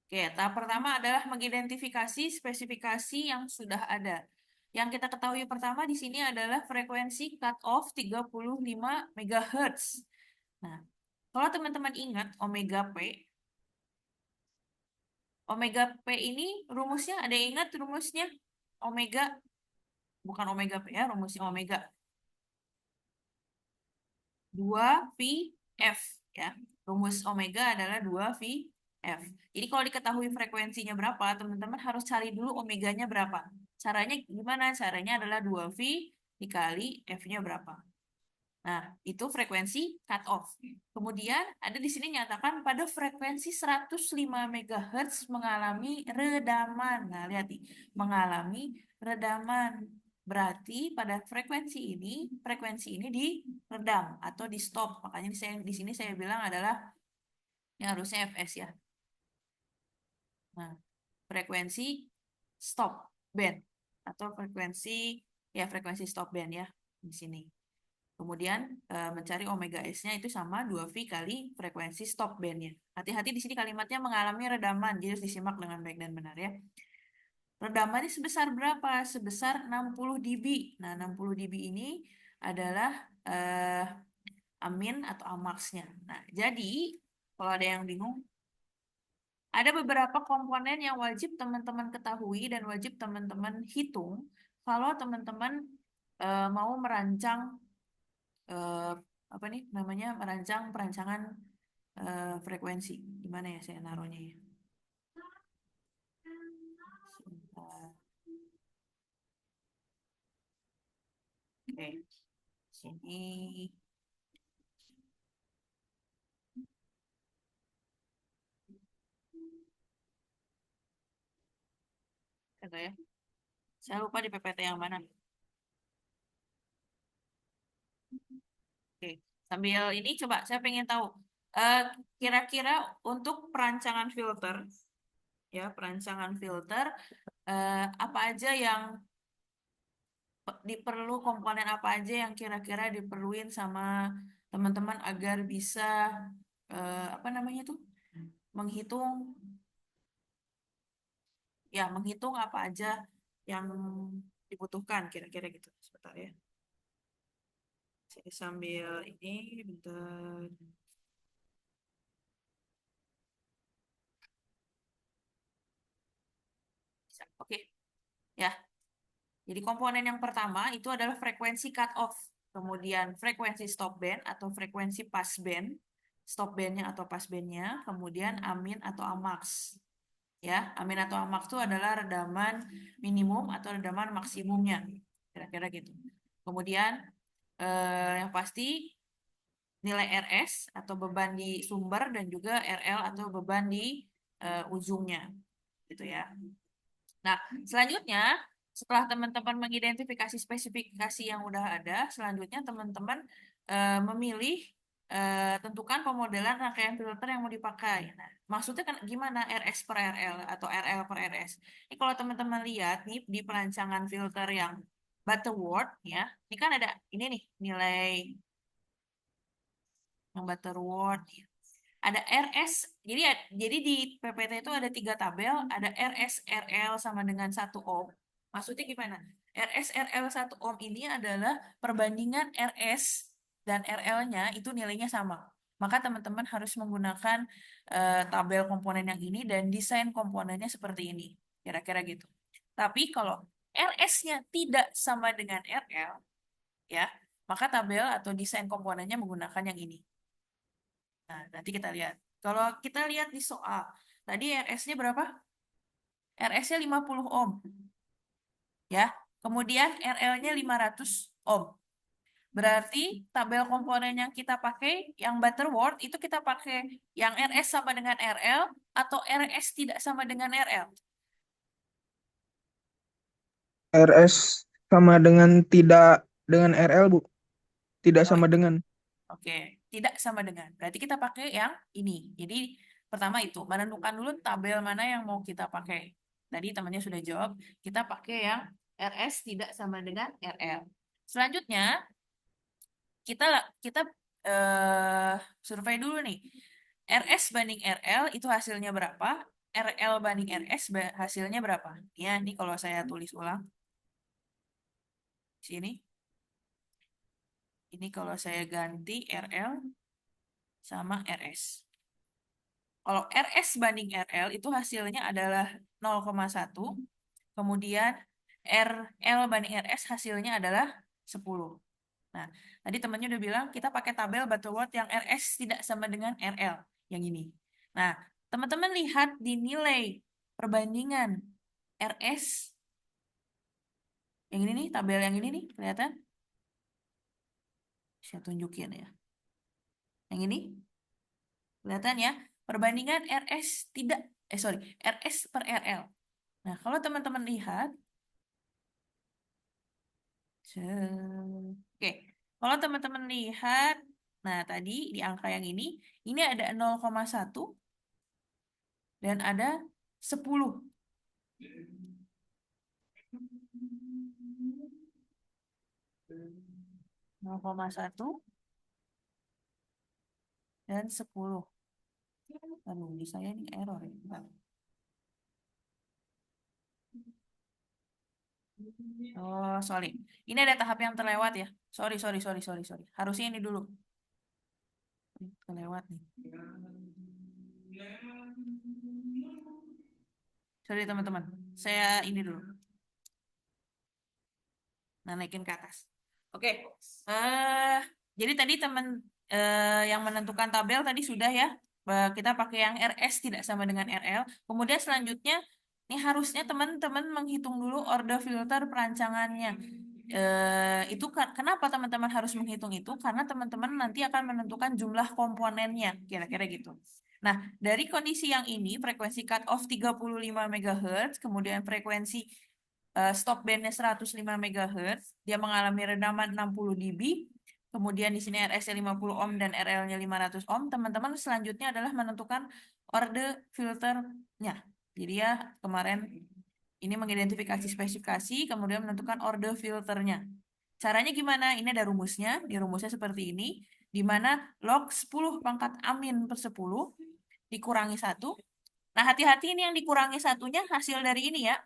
Oke, tahap pertama adalah mengidentifikasi spesifikasi yang sudah ada. Yang kita ketahui pertama di sini adalah frekuensi cutoff 35 MHz. Nah, kalau teman-teman ingat omega P ini rumusnya, ada yang ingat rumusnya? Omega, bukan omega P ya, rumusnya omega. 2VF ya. Rumus omega adalah 2VF. Jadi kalau diketahui frekuensinya berapa, teman-teman harus cari dulu omeganya berapa. Caranya gimana? Caranya adalah 2V dikali F-nya berapa. Nah, itu frekuensi cut off. Kemudian ada di sini nyatakan pada frekuensi 105 MHz mengalami redaman. Nah, lihat nih, mengalami redaman. Berarti pada frekuensi ini diredam atau di stop. Makanya di sini saya bilang adalah yang harusnya Fs ya. Nah, frekuensi stop band atau frekuensi stop band ya di sini. Kemudian mencari omega S-nya itu sama 2V kali frekuensi stop band-nya. Hati-hati di sini kalimatnya mengalami redaman, jadi harus disimak dengan baik dan benar ya. Redamannya sebesar berapa? Sebesar 60 dB. Nah, 60 dB ini adalah amin atau amax-nya. Nah, jadi kalau ada yang bingung, ada beberapa komponen yang wajib teman-teman ketahui dan wajib teman-teman hitung kalau teman-teman mau merancang eh, apa nih namanya merancang perancangan frekuensi. Gimana ya saya naruhnya ya? Sebentar. Oke, sini. Enggak ya? Saya lupa di PPT yang mana. Oke, sambil ini coba saya pengen tahu eh, kira-kira untuk perancangan filter ya, perancangan filter apa aja yang diperlu komponen apa aja yang kira-kira diperluin sama teman-teman agar bisa apa namanya tuh menghitung menghitung apa aja yang dibutuhkan kira-kira gitu. Sebentar ya. Saya sambil ini bentar. Oke, ya. Jadi komponen yang pertama itu adalah frekuensi cut off, kemudian frekuensi stop band atau frekuensi pass band, stop bandnya atau pass bandnya, kemudian amin atau amax. Ya, amin atau amax itu adalah redaman minimum atau redaman maksimumnya, kira-kira gitu. Kemudian yang pasti nilai RS atau beban di sumber dan juga RL atau beban di ujungnya, gitu ya. Nah, selanjutnya setelah teman-teman mengidentifikasi spesifikasi yang udah ada, selanjutnya teman-teman memilih tentukan pemodelan rangkaian filter yang mau dipakai. Nah, maksudnya kan gimana RS per RL atau RL per RS? Ini kalau teman-teman lihat nih di perancangan filter yang Butterworth ya, ini kan ada ini nih nilai yang Butterworth ya. Ada RS, jadi di PPT itu ada 3 tabel, ada RS RL sama dengan 1 ohm. Maksudnya gimana? RS RL 1 ohm ini adalah perbandingan RS dan RL-nya itu nilainya sama. Maka teman-teman harus menggunakan tabel komponen yang ini dan desain komponennya seperti ini. Kira-kira gitu. Tapi kalau RS-nya tidak sama dengan RL, ya, maka tabel atau desain komponennya menggunakan yang ini. Nah, nanti kita lihat. Kalau kita lihat di soal, tadi RS-nya berapa? RS-nya 50 ohm, ya. Kemudian RL-nya 500 ohm. Berarti tabel komponen yang kita pakai, yang Butterworth, itu kita pakai yang RS sama dengan RL atau RS tidak sama dengan RL. RS sama dengan tidak dengan RL, Bu. Tidak Oh, sama dengan. oke, tidak sama dengan. Berarti kita pakai yang ini. Jadi pertama itu menentukan dulu tabel mana yang mau kita pakai. Tadi temannya sudah jawab, kita pakai yang RS tidak sama dengan RL. Selanjutnya kita kita survei dulu nih. RS banding RL itu hasilnya berapa? RL banding RS hasilnya berapa? Ya, ini kalau saya tulis ulang sini. Ini kalau saya ganti RL sama RS. Kalau RS banding RL itu hasilnya adalah 0,1. Kemudian RL banding RS hasilnya adalah 10. Nah, tadi temannya udah bilang kita pakai tabel Butterworth yang RS tidak sama dengan RL. Yang ini. Nah, teman-teman lihat di nilai perbandingan RS. Yang ini nih, tabel yang ini nih, kelihatan? Saya tunjukin ya. Yang ini, kelihatan ya? Perbandingan RS tidak, sorry, RS per RL. Nah, kalau teman-teman lihat, oke, kalau teman-teman lihat, nah tadi di angka yang ini ada 0,1 dan ada 10. 0,1 dan 10. Aduh, di saya ini error ya. Bentar. Oh, sorry. Ini ada tahap yang terlewat ya. Sorry, sorry, sorry, sorry, sorry. Harusnya ini dulu. Terlewat nih. Sorry teman-teman. Saya ini dulu. Nah, naikin ke atas. Oke. Jadi tadi teman yang menentukan tabel tadi sudah ya. Kita pakai yang RS tidak sama dengan RL. Kemudian selanjutnya ini harusnya teman-teman menghitung dulu order filter perancangannya. Itu kenapa teman-teman harus menghitung itu? Karena teman-teman nanti akan menentukan jumlah komponennya, kira-kira gitu. Nah, dari kondisi yang ini, frekuensi cut off 35 MHz, kemudian frekuensi stop bandnya 105 MHz, dia mengalami redaman 60 dB, kemudian di sini RS-nya 50 ohm dan RL-nya 500 ohm, teman-teman selanjutnya adalah menentukan order filternya. Jadi ya kemarin ini mengidentifikasi spesifikasi, kemudian menentukan order filternya. Caranya gimana? Ini ada rumusnya, di rumusnya seperti ini, di mana log 10 pangkat amin per 10 dikurangi 1. Nah, hati-hati ini yang dikurangi satunya hasil dari ini ya.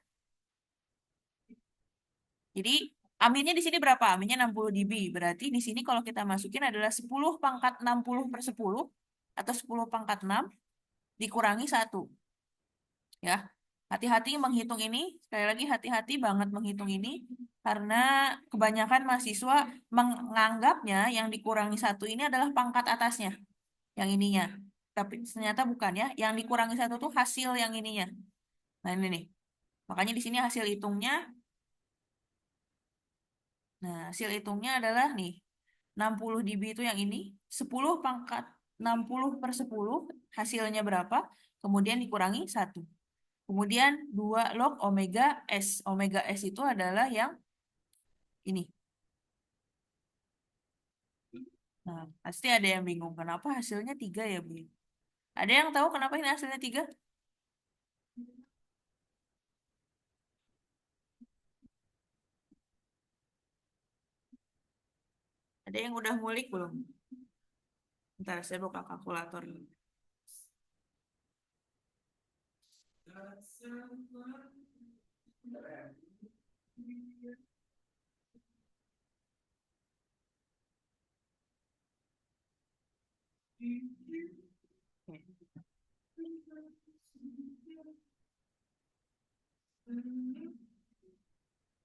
Jadi aminnya di sini berapa? Aminnya 60 dB. Berarti di sini kalau kita masukin adalah 10 pangkat 60 per 10 atau 10 pangkat 6 dikurangi 1. Ya, hati-hati menghitung ini. Sekali lagi hati-hati banget menghitung ini. Karena kebanyakan mahasiswa menganggapnya yang dikurangi 1 ini adalah pangkat atasnya. Yang ininya. Tapi ternyata bukan ya. Yang dikurangi 1 tuh hasil yang ininya. Nah ini nih. Makanya di sini hasil hitungnya. Nah, hasil hitungnya adalah nih, 60 dB itu yang ini, 10 pangkat 60 per 10, hasilnya berapa? Kemudian dikurangi 1. Kemudian 2 log omega S. Omega S itu adalah yang ini. Nah, pasti ada yang bingung, kenapa hasilnya 3 ya, Bu? Ada yang tahu kenapa ini hasilnya 3? Ada yang udah ngulik belum? Ntar saya buka kalkulator.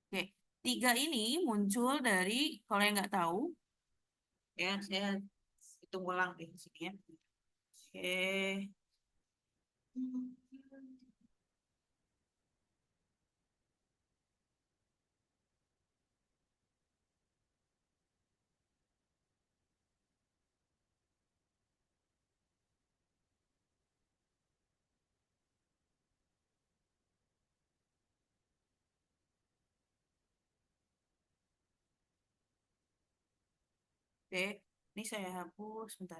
Oke, 3 ini muncul dari, kalau yang nggak tahu, ya saya hitung ulang di sini ya. Oke. Oke, ini saya hapus bentar.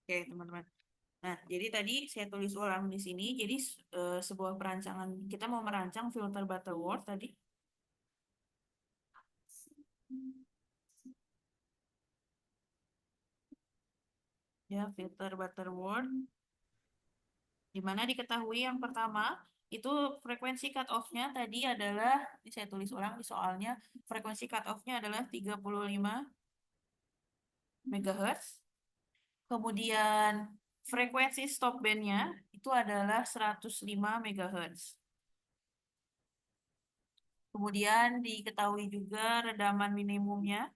Oke, teman-teman. Nah, jadi tadi saya tulis ulang di sini. Jadi sebuah perancangan kita mau merancang filter Butterworth tadi. Ya, filter Butterworth. Di mana diketahui yang pertama, itu frekuensi cut-off-nya tadi adalah, ini saya tulis ulang di soalnya, frekuensi cut-off-nya adalah 35 MHz. Kemudian frekuensi stop band-nya itu adalah 105 MHz. Kemudian diketahui juga redaman minimumnya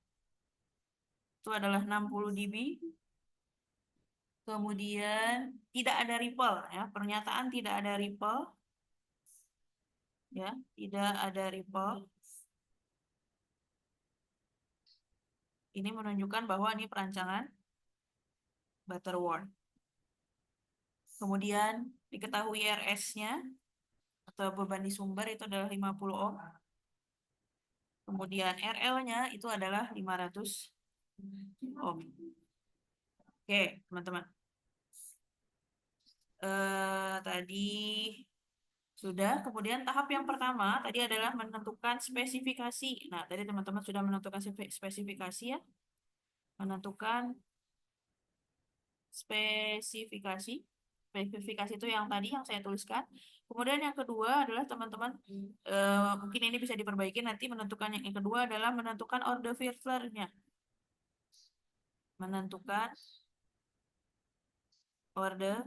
itu adalah 60 dB. Kemudian tidak ada ripple ya, pernyataan tidak ada ripple ya, tidak ada ripple. Ini menunjukkan bahwa ini perancangan Butterworth. Kemudian diketahui RS-nya atau beban di sumber itu adalah 50 ohm. Kemudian RL-nya itu adalah 500 ohm. Oke, teman-teman. Tadi sudah. Kemudian tahap yang pertama tadi adalah menentukan spesifikasi. Nah, tadi teman-teman sudah menentukan spesifikasi ya. Menentukan spesifikasi. Spesifikasi itu yang tadi yang saya tuliskan. Kemudian yang kedua adalah teman-teman mungkin ini bisa diperbaiki nanti, menentukan yang kedua adalah menentukan order filternya. Menentukan order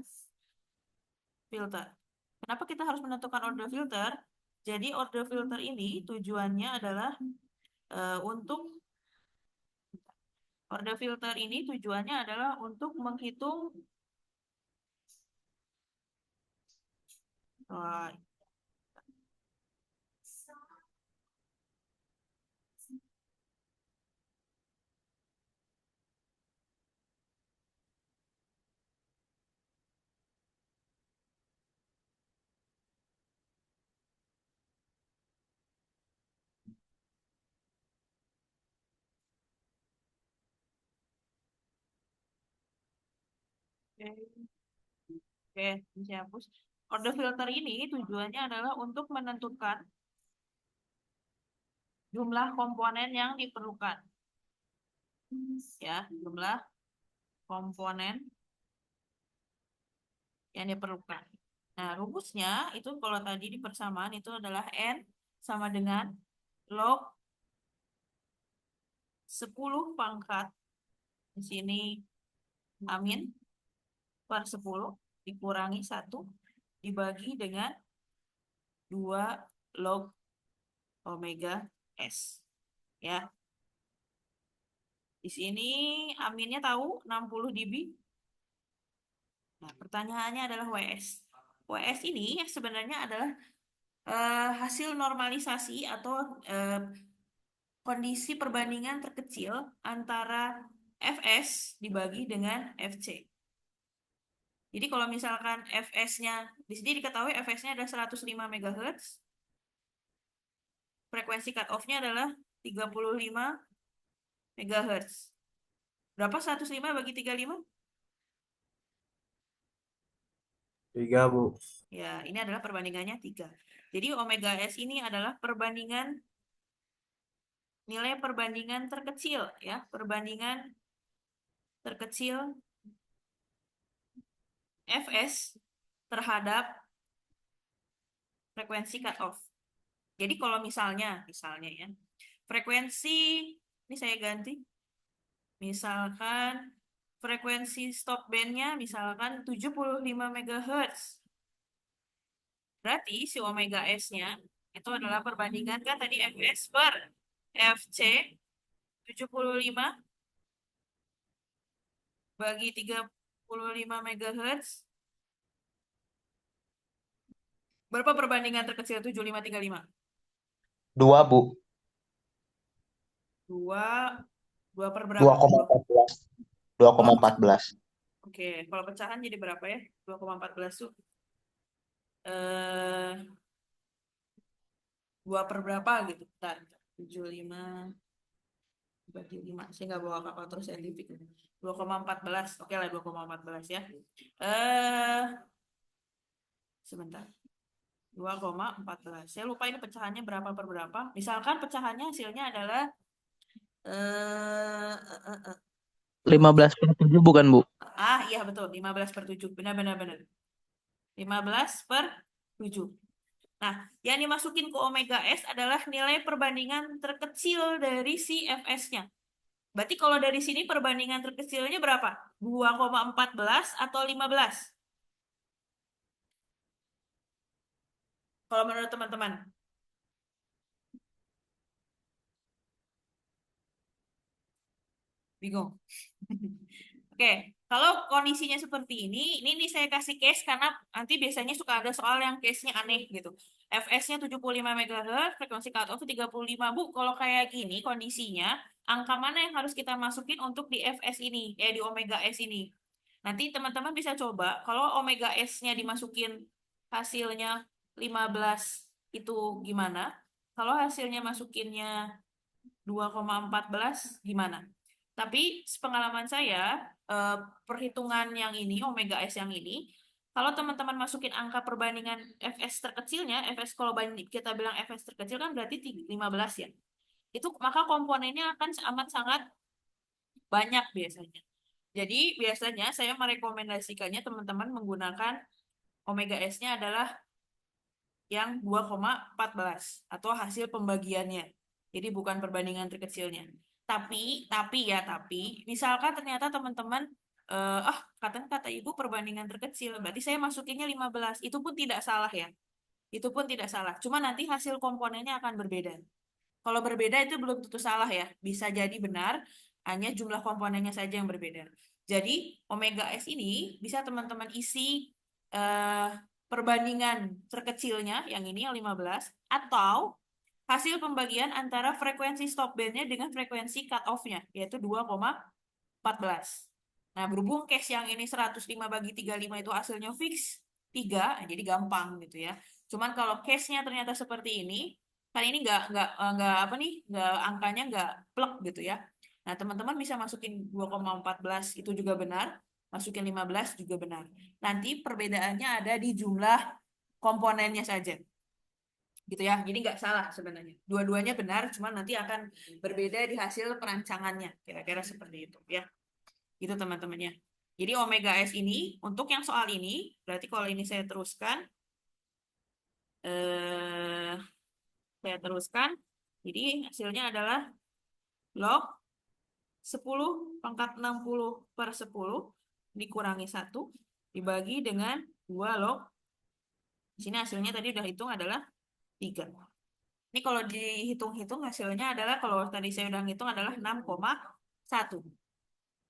filter. Kenapa kita harus menentukan order filter? Jadi order filter ini tujuannya adalah untuk order filter ini tujuannya adalah untuk menghitung uh, oke, ini saya hapus. Order filter ini tujuannya adalah untuk menentukan jumlah komponen yang diperlukan. Ya, jumlah komponen yang diperlukan. Nah, rumusnya itu kalau tadi di persamaan itu adalah N sama dengan log 10 pangkat di sini amin per 10 dikurangi 1 dibagi dengan 2 log omega S. Ya. Di sini aminnya tahu 60 dB. Nah, pertanyaannya adalah WS. WS ini sebenarnya adalah hasil normalisasi atau kondisi perbandingan terkecil antara Fs dibagi dengan Fc. Jadi kalau misalkan Fs-nya, di sini diketahui Fs-nya adalah 105 MHz, frekuensi cut-off-nya adalah 35 MHz. Berapa 105 bagi 35? 3, Bu. Ya, ini adalah perbandingannya 3. Jadi omega S ini adalah nilai perbandingan terkecil ya, perbandingan terkecil Fs terhadap frekuensi cut-off. Jadi kalau misalnya ya, frekuensi ini saya ganti, misalkan frekuensi stop band-nya misalkan 75 MHz. Berarti si omega S-nya itu adalah perbandingan kan tadi Fs per Fc 75 bagi 35 MHz. Berapa perbandingan terkecil 7535? 2, Bu. 2 2 per berapa? 2,14. 2,14. Oke, kalau pecahan jadi berapa ya? 2,14 tuh. Eh 2 per berapa gitu. Bentar. 75 bagi 5. Saya nggak bawa kalkulator saintifik. 2,14. Oke lah 2,14 ya. Sebentar. 2,14. Saya lupa ini pecahannya berapa per berapa. Misalkan pecahannya hasilnya adalah Eh, eh, eh, eh. 15/7 bukan, Bu? Iya betul, 15 per 7. Benar-benar benar. 15 per 7. Nah, yang dimasukin ke omega S adalah nilai perbandingan terkecil dari si Fs-nya. Berarti kalau dari sini perbandingan terkecilnya berapa? 2,14 atau 15? Kalau menurut teman-teman. Bingung. Oke, kalau kondisinya seperti ini saya kasih case karena nanti biasanya suka ada soal yang case-nya aneh gitu. Fs-nya 75 MHz, frekuensi cutoff 35. Bu, kalau kayak gini kondisinya, angka mana yang harus kita masukin untuk di Fs ini, di omega S ini? Nanti teman-teman bisa coba, kalau omega S-nya dimasukin hasilnya 15 itu gimana? Kalau hasilnya masukinnya 2,14 gimana? Tapi sepengalaman saya, perhitungan yang ini, omega S yang ini, kalau teman-teman masukin angka perbandingan Fs terkecilnya, Fs kalau kita bilang Fs terkecil kan berarti 15 ya. Itu maka komponennya akan amat sangat banyak biasanya. Jadi biasanya saya merekomendasikannya teman-teman menggunakan omega S-nya adalah yang 2,14 atau hasil pembagiannya. Jadi bukan perbandingan terkecilnya. Tapi misalkan ternyata teman-teman kata ibu perbandingan terkecil, berarti saya masukinnya 15. Itu pun tidak salah ya. Itu pun tidak salah. Cuma nanti hasil komponennya akan berbeda. Kalau berbeda itu belum tentu salah ya. Bisa jadi benar, hanya jumlah komponennya saja yang berbeda. Jadi omega S ini bisa teman-teman isi eh, perbandingan terkecilnya, yang ini yang 15, atau hasil pembagian antara frekuensi stop bandnya dengan frekuensi cut off-nya, yaitu 2,14. Nah, berhubung case yang ini 105 bagi 35 itu hasilnya fix 3, jadi gampang gitu ya. Cuman kalau case-nya ternyata seperti ini, kan ini nggak apa nih, nggak angkanya nggak plek gitu ya. Nah, teman-teman bisa masukin 2,14 itu juga benar, masukin 15 juga benar. Nanti perbedaannya ada di jumlah komponennya saja gitu ya. Jadi nggak salah sebenarnya. Dua-duanya benar, cuma nanti akan berbeda di hasil perancangannya. Kira-kira seperti itu ya. Itu teman-temannya. Jadi omega S ini untuk yang soal ini, berarti kalau ini eh, saya teruskan. Jadi hasilnya adalah log 10 × 60/10 dikurangi 1 dibagi dengan 2 log. Di sini hasilnya tadi udah hitung adalah 3. Ini kalau dihitung-hitung hasilnya adalah, kalau tadi saya udah hitung adalah 6,1.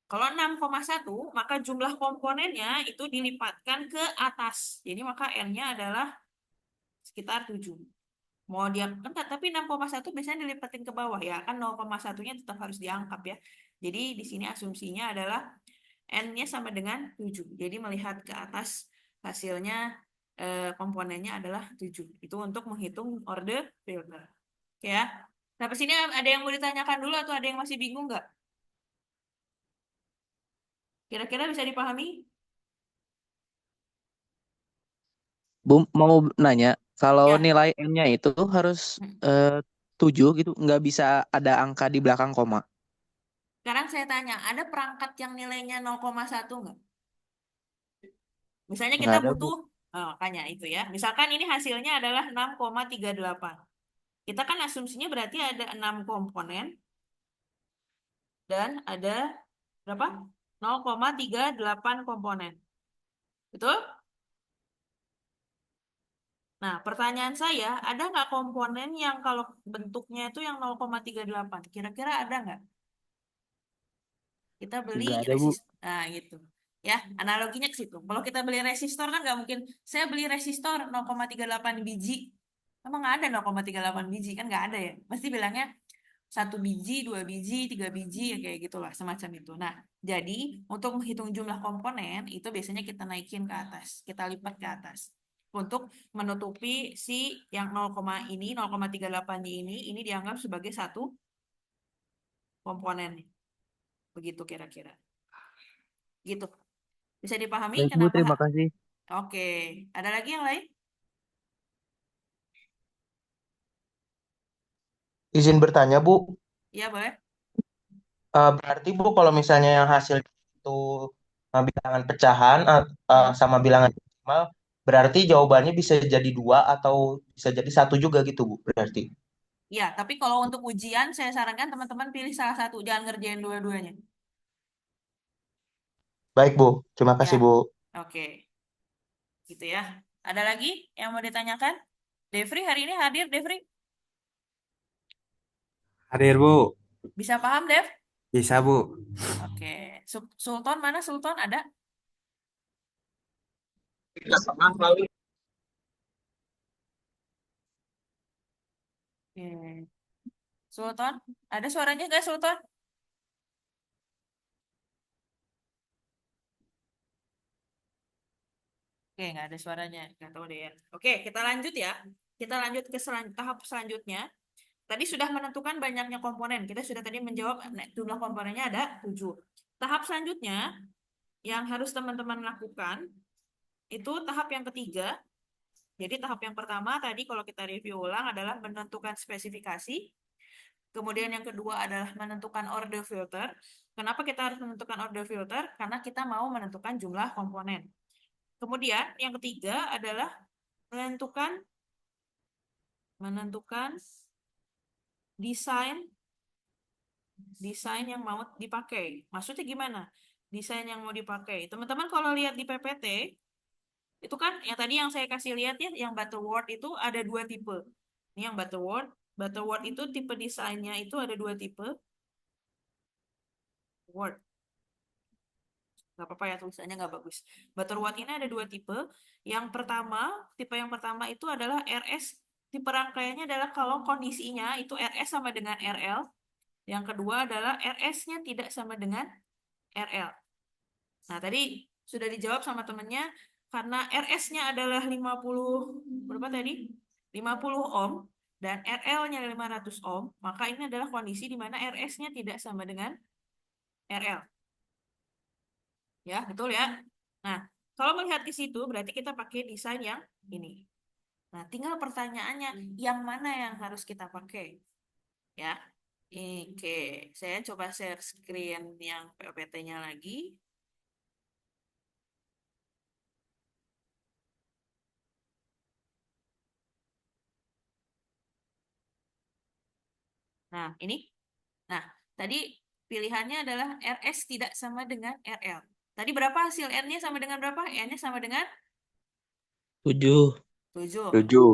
Kalau 6,1, maka jumlah komponennya itu dilipatkan ke atas. Jadi maka N-nya adalah sekitar 7. Mau dia enggak, tapi 6,1 biasanya dilipatin ke bawah ya. Kan 0,1-nya tetap harus diangkat ya. Jadi di sini asumsinya adalah N-nya sama dengan 7. Jadi melihat ke atas hasilnya komponennya adalah 7. Itu untuk menghitung order filter. Oke ya. Sampai sini ada yang mau ditanyakan dulu atau ada yang masih bingung nggak? Kira-kira bisa dipahami? Bu, mau nanya, kalau Ya. nilai N-nya itu harus Hmm. eh, 7 gitu, nggak bisa ada angka di belakang koma. Sekarang saya tanya, ada perangkat yang nilainya 0,1 nggak? Misalnya Nggak kita ada, Bu. butuh, makanya itu ya. Misalkan ini hasilnya adalah 6,38. Kita kan asumsinya berarti ada 6 komponen dan ada berapa? 0,38 komponen. Betul? Nah, pertanyaan saya, ada nggak komponen yang kalau bentuknya itu yang 0,38? Kira-kira ada nggak? Kita beli Nggak ada, Bu. resistor. Nah, gitu. Ya, analoginya ke situ. Kalau kita beli resistor kan nggak mungkin, saya beli resistor 0,38 biji. Emang nggak ada 0,38 biji, kan nggak ada ya. Pasti bilangnya 1 biji, 2 biji, 3 biji, ya kayak gitulah, semacam itu. Nah, jadi untuk menghitung jumlah komponen, itu biasanya kita naikin ke atas, kita lipat ke atas. Untuk menutupi si yang 0, ini, 0,38 ini dianggap sebagai satu komponen. Begitu kira-kira. Gitu. Bisa dipahami Baik, Bu, kenapa? terima kasih. Oke. Ada lagi yang lain? Izin bertanya, Bu. Iya, boleh. Berarti Bu, kalau misalnya yang hasil itu bilangan pecahan Hmm. sama bilangan decimal, berarti jawabannya bisa jadi dua atau bisa jadi satu juga gitu Bu, berarti. Ya, tapi kalau untuk ujian, saya sarankan teman-teman pilih salah satu, jangan ngerjain dua-duanya. Baik Bu, terima kasih Ya, Bu. oke. Gitu ya. Ada lagi yang mau ditanyakan? Devri hari ini hadir, Devri? Hadir, Bu. Bisa paham, Dev? Bisa, Bu. Oke. Sultan mana? Sultan ada? Oke. Sultan, ada suaranya nggak Sultan? Oke, nggak ada suaranya. Nggak tahu deh ya. Oke, kita lanjut ya. Kita lanjut ke tahap selanjutnya. Tadi sudah menentukan banyaknya komponen. Kita sudah tadi menjawab jumlah komponennya ada 7. Tahap selanjutnya yang harus teman-teman lakukan itu tahap yang ketiga. Jadi tahap yang pertama tadi kalau kita review ulang adalah menentukan spesifikasi. Kemudian yang kedua adalah menentukan order filter. Kenapa kita harus menentukan order filter? Karena kita mau menentukan jumlah komponen. Kemudian yang ketiga adalah menentukan desain desain yang mau dipakai. Maksudnya gimana? Desain yang mau dipakai. Teman-teman kalau lihat di PPT, itu kan yang tadi yang saya kasih lihat ya, yang Butterworth itu ada dua tipe. Ini yang Butterworth. Butterworth itu tipe desainnya itu ada dua tipe. Word. Nggak apa-apa ya tulisannya nggak bagus. Butterworth ini ada dua tipe. Tipe yang pertama itu adalah RS. Tipe rangkaiannya adalah kalau kondisinya itu RS sama dengan RL. Yang kedua adalah RS-nya tidak sama dengan RL. Nah, tadi sudah dijawab sama temennya, karena RS-nya adalah 50, berapa tadi? 50 ohm, dan RL-nya 500 ohm, maka ini adalah kondisi di mana RS-nya tidak sama dengan RL. Ya, betul ya? Nah, kalau melihat ke situ, berarti kita pakai desain yang ini. Nah, tinggal pertanyaannya, yang mana yang harus kita pakai? Ya, oke. Saya coba share screen yang PPT-nya lagi. Nah, ini. Nah, tadi pilihannya adalah RS tidak sama dengan RL. Tadi berapa hasil N-nya sama dengan berapa? N-nya sama dengan 7. 7. Tujuh.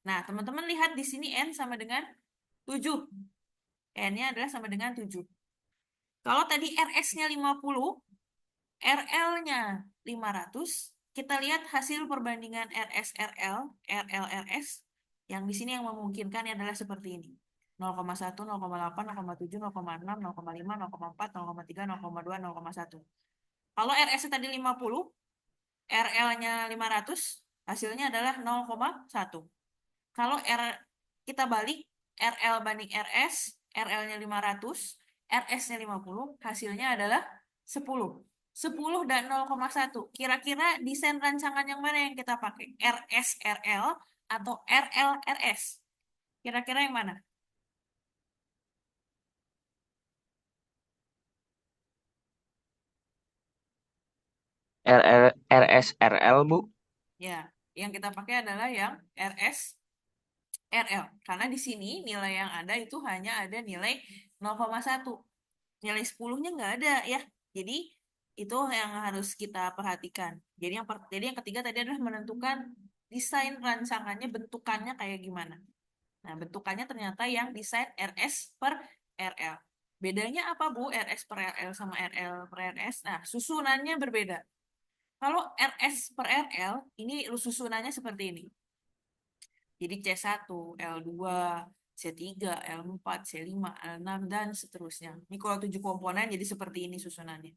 Nah, teman-teman lihat di sini N sama dengan 7. N-nya adalah sama dengan 7. Kalau tadi RS-nya 50, RL-nya 500, kita lihat hasil perbandingan RS-RL, RL-RS, yang di sini yang memungkinkan adalah seperti ini. 0,1, 0,8, 0,7, 0,6, 0,5, 0,4, 0,3, 0,2, 0,1. Kalau RS tadi 50, RL-nya 500, hasilnya adalah 0,1. Kalau kita balik, RL banding RS, RL-nya 500, RS-nya 50, hasilnya adalah 10. 10 dan 0,1. Kira-kira desain rancangan yang mana yang kita pakai? RS RL atau RL RS? Kira-kira yang mana? RSRL, Bu. Ya, yang kita pakai adalah yang RS RL. Karena di sini nilai yang ada itu hanya ada nilai 0,1. Nilai 10-nya nggak ada ya. Jadi itu yang harus kita perhatikan. Jadi yang ketiga tadi adalah menentukan desain rancangannya, bentukannya kayak gimana. Nah, bentukannya ternyata yang desain RS per RL. Bedanya apa, Bu? RS per RL sama RL per RS. Nah, susunannya berbeda. Kalau RS per RL, ini susunannya seperti ini. Jadi C1, L2, C3, L4, C5, L6, dan seterusnya. Ini kalau 7 komponen jadi seperti ini susunannya.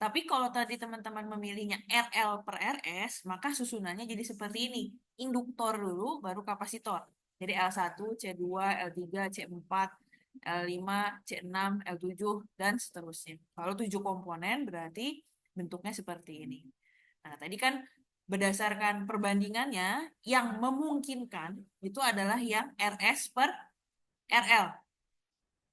Tapi kalau tadi teman-teman memilihnya RL per RS, maka susunannya jadi seperti ini. Induktor dulu, baru kapasitor. Jadi L1, C2, L3, C4, L5, C6, L7, dan seterusnya. Kalau 7 komponen berarti bentuknya seperti ini. Nah, tadi kan berdasarkan perbandingannya, yang memungkinkan itu adalah yang RS per RL.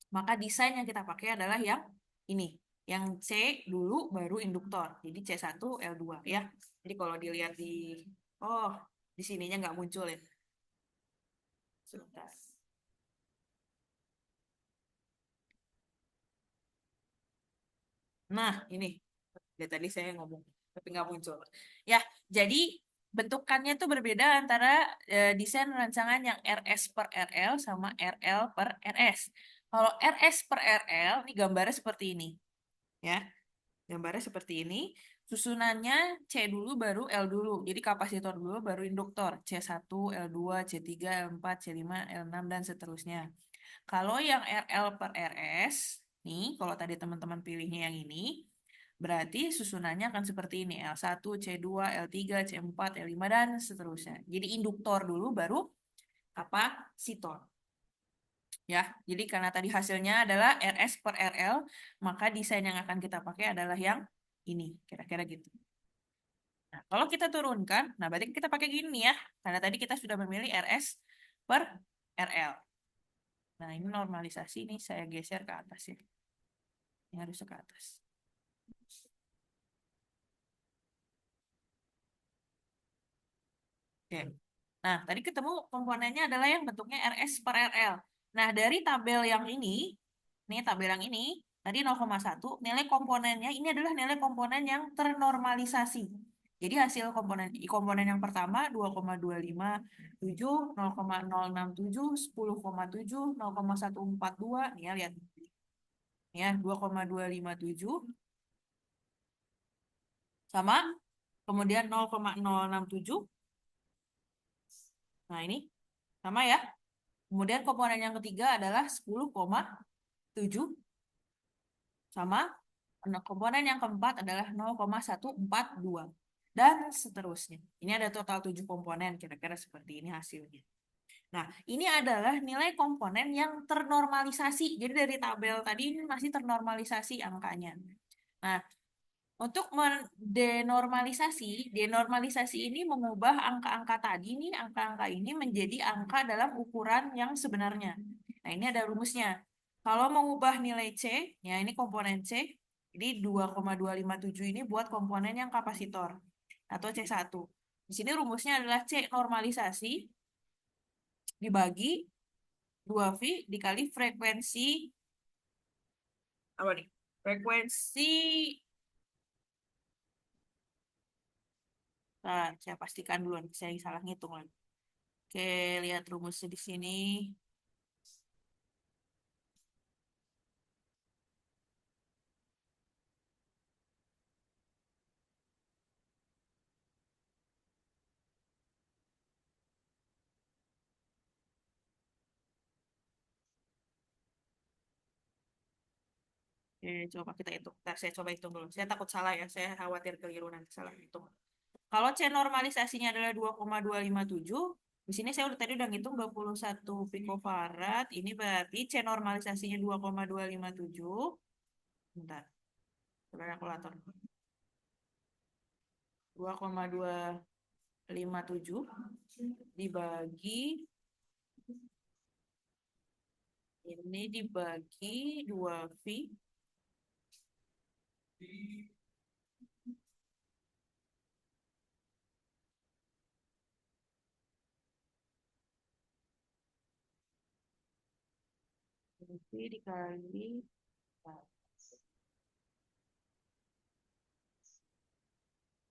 Maka desain yang kita pakai adalah yang ini. Yang C dulu baru induktor. Jadi C1 L2 ya. Jadi kalau dilihat oh, di sininya nggak muncul ya. Sebentar. Nah, ini. Dari tadi saya ngomong, tapi nggak muncul. Ya, jadi bentukannya tuh berbeda antara desain rancangan yang RS per RL sama RL per RS. Kalau RS per RL, ini gambarnya seperti ini. Ya, gambarnya seperti ini. Susunannya C dulu baru L dulu. Jadi kapasitor dulu baru induktor. C1, L2, C3, L4, C5, L6, dan seterusnya. Kalau yang RL per RS, nih, kalau tadi teman-teman pilihnya yang ini, berarti susunannya akan seperti ini. L1, C2, L3, C4, L5, dan seterusnya. Jadi induktor dulu baru kapasitor. Ya, jadi karena tadi hasilnya adalah RS per RL, maka desain yang akan kita pakai adalah yang ini, kira-kira gitu. Nah, kalau kita turunkan, nah berarti kita pakai gini ya, karena tadi kita sudah memilih RS per RL. Nah, ini normalisasi, ini saya geser ke atas ya. Ini harus ke atas. Oke. Nah, tadi ketemu komponennya adalah yang bentuknya RS per RL. Nah, dari tabel yang ini tabel yang ini, tadi 0,1, nilai komponennya, ini adalah nilai komponen yang ternormalisasi. Jadi hasil komponen yang pertama 2,257, 0,067, 10,7, 0,142, nih ya lihat. Ya, 2,257 sama kemudian 0,067. Nah, ini sama ya. Kemudian komponen yang ketiga adalah 10,7 sama komponen yang keempat adalah 0,142 dan seterusnya. Ini ada total 7 komponen, kira-kira seperti ini hasilnya. Nah, ini adalah nilai komponen yang ternormalisasi. Jadi dari tabel tadi ini masih ternormalisasi angkanya. Nah, untuk denormalisasi ini mengubah angka-angka tadi nih, angka-angka ini menjadi angka dalam ukuran yang sebenarnya. Nah, ini ada rumusnya. Kalau mengubah nilai C, ya ini komponen C, jadi 2,257 ini buat komponen yang kapasitor atau C1. Di sini rumusnya adalah C normalisasi dibagi 2V dikali frekuensi, apa nih? Frekuensi. Nah, saya pastikan dulu, saya salah ngitung lagi. Oke, lihat rumusnya di sini. Oke, coba kita hitung. Ntar saya coba hitung dulu. Saya takut salah ya, saya khawatir keliru nanti salah hitung. Kalau C normalisasinya adalah 2,257, di sini saya tadi udah ngitung 21 picofarad. Ini berarti C normalisasinya 2,257. Bentar, coba kalkulator. 2,257 dibagi ini dibagi 2V. Dikali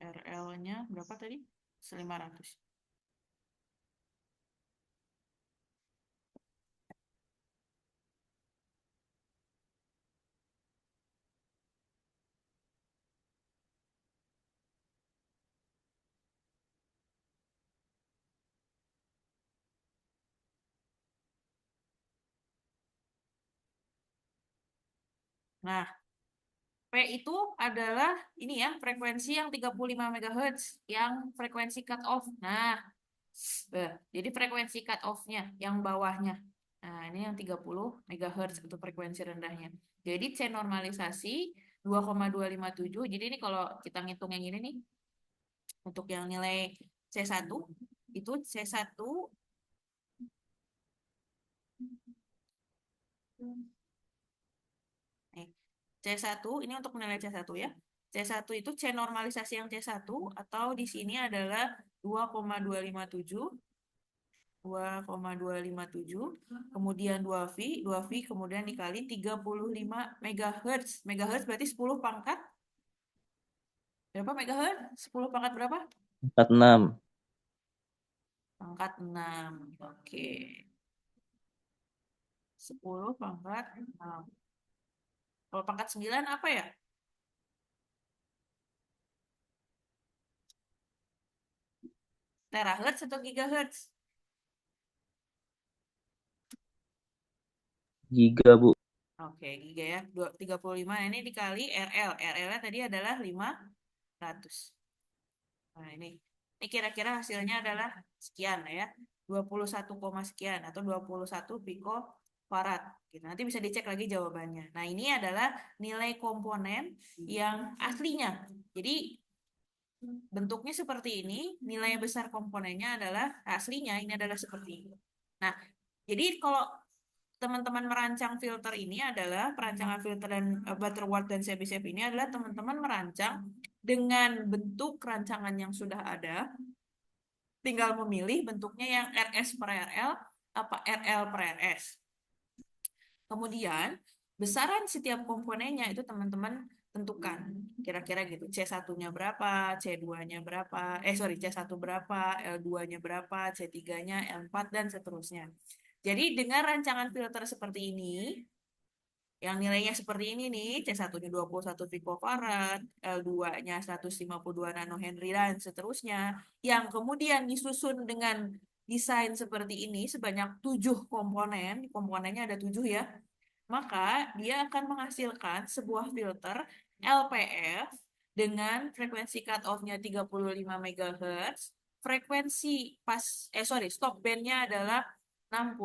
RL-nya berapa tadi? 500. Nah, P itu adalah ini ya, frekuensi yang 35 MHz, yang frekuensi cut off. Nah, jadi frekuensi cut off-nya yang bawahnya. Nah, ini yang 30 MHz itu frekuensi rendahnya. Jadi C normalisasi 2,257. Jadi ini kalau kita ngitung yang ini nih, untuk yang nilai C1, itu C1 nih, C1 ini untuk menilai C1 ya. C1 itu C normalisasi yang C1 atau di sini adalah 2,257 2,257 kemudian 2V kemudian dikali 35 MHz. MHz berarti 10 pangkat berapa MHz? 10 pangkat berapa? 46. Pangkat 6. Oke. 10 pangkat 6. Kalau pangkat 9 apa ya? Terahertz atau gigahertz? Giga, Bu. Oke, giga ya. 35 ini dikali RL. RL-nya tadi adalah 500. Nah, ini kira-kira hasilnya adalah sekian ya. 21, sekian atau 21 picofarad. Gitu. Nanti bisa dicek lagi jawabannya. Nah, ini adalah nilai komponen yang aslinya. Jadi bentuknya seperti ini, nilai besar komponennya adalah aslinya ini adalah seperti ini. Nah, jadi kalau teman-teman merancang filter ini adalah perancangan filter dan Butterworth dan Chebyshev ini adalah teman-teman merancang dengan bentuk rancangan yang sudah ada, tinggal memilih bentuknya yang RS per RL apa RL per RS. Kemudian besaran setiap komponennya itu teman-teman tentukan kira-kira gitu. C1-nya berapa, C2-nya berapa, C1 berapa, L2-nya berapa, C3-nya, L4 dan seterusnya. Jadi dengan rancangan filter seperti ini, yang nilainya seperti ini nih, C1-nya 21 picofarad, L2-nya 152 nanohenry dan seterusnya, yang kemudian disusun dengan desain seperti ini sebanyak 7 komponen, komponennya ada 7 ya, maka dia akan menghasilkan sebuah filter LPF dengan frekuensi cut-off-nya 35 MHz, frekuensi stop band-nya adalah 60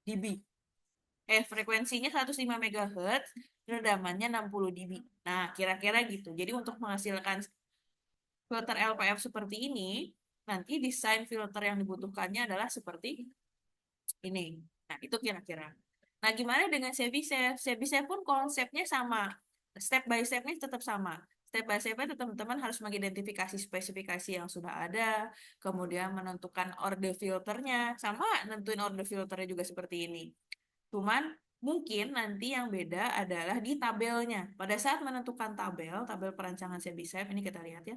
dB. Frekuensinya 105 MHz, redamannya 60 dB. Nah, kira-kira gitu. Jadi untuk menghasilkan filter LPF seperti ini, nanti desain filter yang dibutuhkannya adalah seperti ini. Nah, itu kira-kira. Nah, gimana dengan Chebyshev? Chebyshev pun konsepnya sama. Step by step-nya tetap sama. Step by step-nya teman-teman harus mengidentifikasi spesifikasi yang sudah ada, kemudian menentukan order filternya, sama nentuin order filternya juga seperti ini. Cuman mungkin nanti yang beda adalah di tabelnya. Pada saat menentukan tabel perancangan Chebyshev, ini kita lihat ya.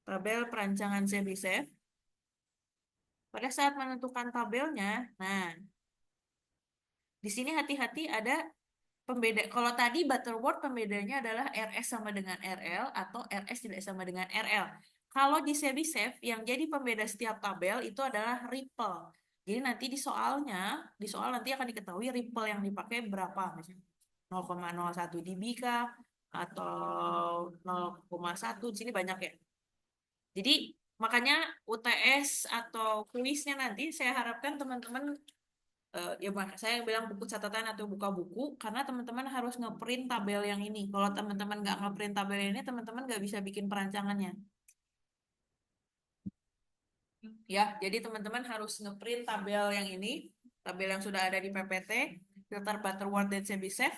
Tabel perancangan Chebyshev. Pada saat menentukan tabelnya, nah, di sini hati-hati ada pembeda. Kalau tadi Butterworth pembedanya adalah RS sama dengan RL atau RS tidak sama dengan RL. Kalau di Chebyshev yang jadi pembeda setiap tabel itu adalah ripple. Jadi nanti di soal nanti akan diketahui ripple yang dipakai berapa, misalnya 0,01 dB kah atau 0,1, di sini banyak ya. Jadi makanya UTS atau kuisnya nanti saya harapkan teman-teman ya saya bilang buku catatan atau buka buku karena teman-teman harus ngeprint tabel yang ini. Kalau teman-teman nggak ngeprint tabel ini, teman-teman nggak bisa bikin perancangannya. Ya, jadi teman-teman harus ngeprint tabel yang ini, tabel yang sudah ada di PPT, filter Butterworth dan Chebyshev.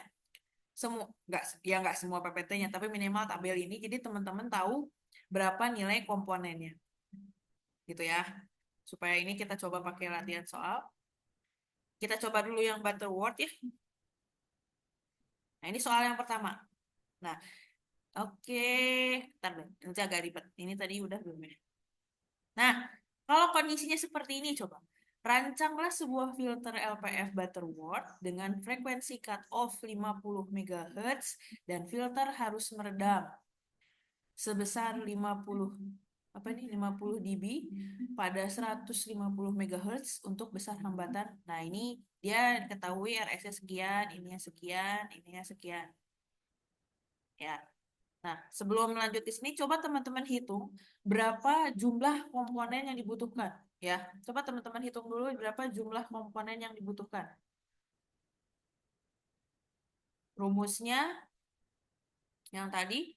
Semua nggak semua PPT-nya, tapi minimal tabel ini. Jadi teman-teman tahu berapa nilai komponennya, gitu ya. Supaya ini kita coba pakai latihan soal. Kita coba dulu yang Butterworth ya. Nah, ini soal yang pertama. Nah, oke, ntar deh, nanti agak ribet. Ini tadi udah belum ya? Nah, kalau kondisinya seperti ini, coba. Rancanglah sebuah filter LPF Butterworth dengan frekuensi cut-off 50 MHz dan filter harus meredam sebesar 50 dB pada 150 MHz untuk besar hambatan. Nah, ini dia ketahui RS-nya sekian, ininya sekian, ininya sekian. Ya. Nah, sebelum melanjut ke sini, coba teman-teman hitung berapa jumlah komponen yang dibutuhkan. Ya, coba teman-teman hitung dulu berapa jumlah komponen yang dibutuhkan. Rumusnya yang tadi,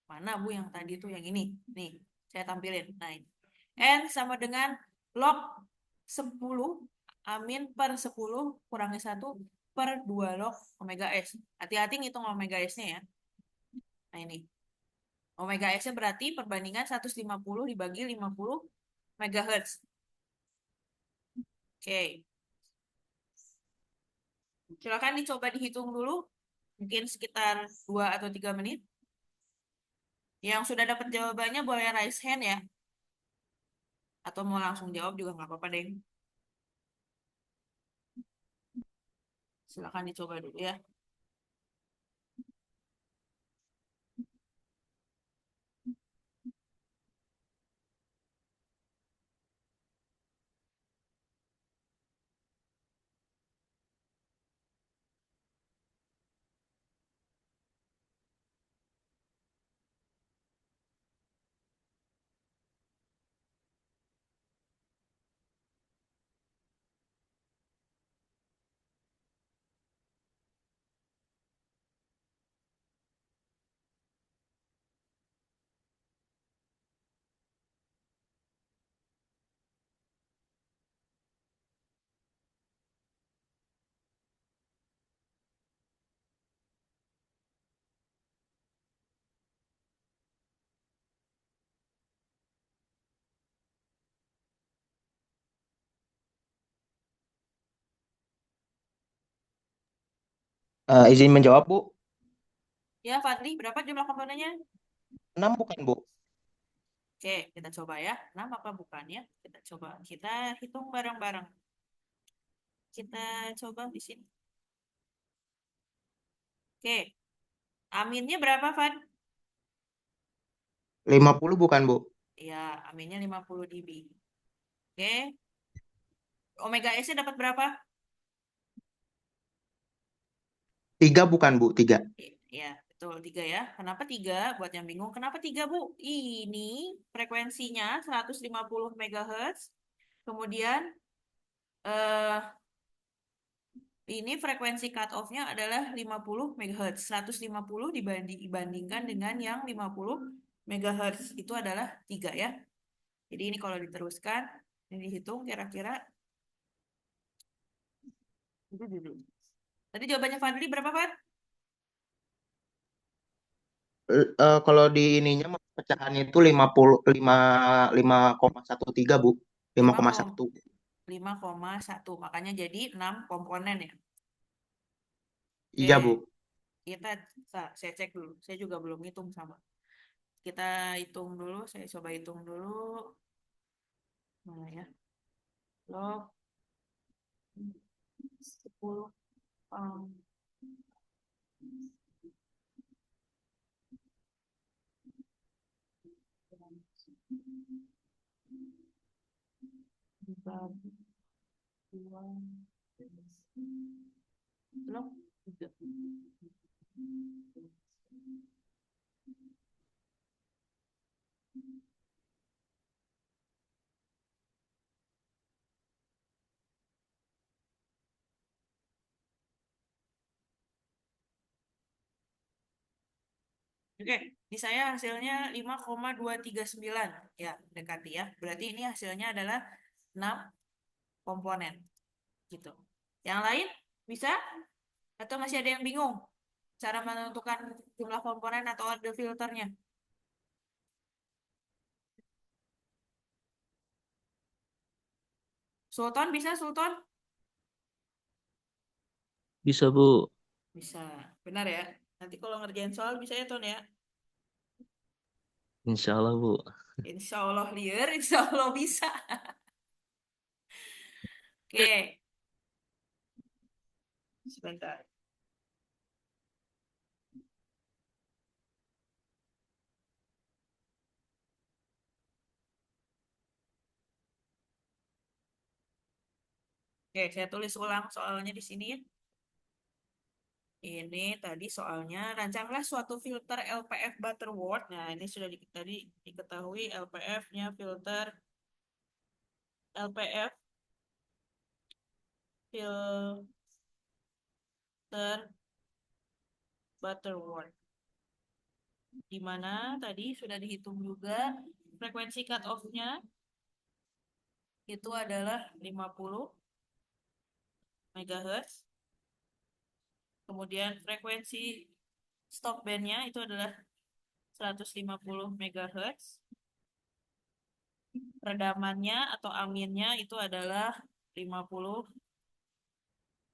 mana Bu yang tadi tuh yang ini? Nih, saya tampilin. Nah, ini. N sama dengan log 10 amin per 10 kurangi 1 per 2 log omega S. Hati-hati ngitung omega S-nya ya. Nah ini. Omega S-nya berarti perbandingan 150 dibagi 50 MHz. Oke. Silakan dicoba dihitung dulu. Mungkin sekitar 2 atau 3 menit. Yang sudah dapat jawabannya boleh raise hand ya. Atau mau langsung jawab juga nggak apa-apa deh. Silakan dicoba dulu ya. Izin menjawab, Bu. Ya, Fadli, berapa jumlah komponennya? 6 bukan, Bu? Oke, kita coba ya. 6 apa bukan ya? Kita coba. Kita hitung bareng-bareng. Kita coba di sini. Oke. Aminnya berapa, Fad? 50 bukan, Bu? Ya, aminnya 50 dB. Oke. Omega S-nya dapat berapa? 3 bukan, Bu? 3. Ya, betul. 3 ya. Kenapa 3? Buat yang bingung. Kenapa 3, Bu? Ini frekuensinya 150 MHz. Kemudian, eh, ini frekuensi cut off-nya adalah 50 MHz. 150 dibandingkan dengan yang 50 MHz. Itu adalah 3 ya. Jadi ini kalau diteruskan, ini dihitung kira-kira. Tadi jawabannya Fadli berapa, Fad? Kalau di ininya pecahannya itu 5,13, Bu. 5,1. 5,1. Makanya jadi 6 komponen ya. Iya, Oke. Bu. Saya cek dulu. Saya juga belum hitung sama. Kita hitung dulu. Saya coba hitung dulu. Mana ya? Log 10 dibagi 2 log 3. Oke, di saya hasilnya 5,239. Ya, dekati ya. Berarti ini hasilnya adalah 6 komponen. Gitu. Yang lain bisa? Atau masih ada yang bingung? Cara menentukan jumlah komponen atau order filternya? Sultan bisa, Sultan? Bisa, Bu. Bisa. Benar ya? Nanti kalau ngerjain soal bisa ya, Ton ya? Insya Allah, Bu. Insya Allah liar, insya Allah bisa. Oke, sebentar. Oke, saya tulis ulang soalnya di sini ya. Ini tadi soalnya rancanglah suatu filter LPF Butterworth. Nah, ini sudah tadi diketahui LPF-nya filter LPF filter Butterworth. Di mana tadi sudah dihitung juga frekuensi cut off-nya itu adalah 50 MHz. Kemudian frekuensi stop bandnya itu adalah 150 MHz. Redamannya atau aminnya itu adalah 50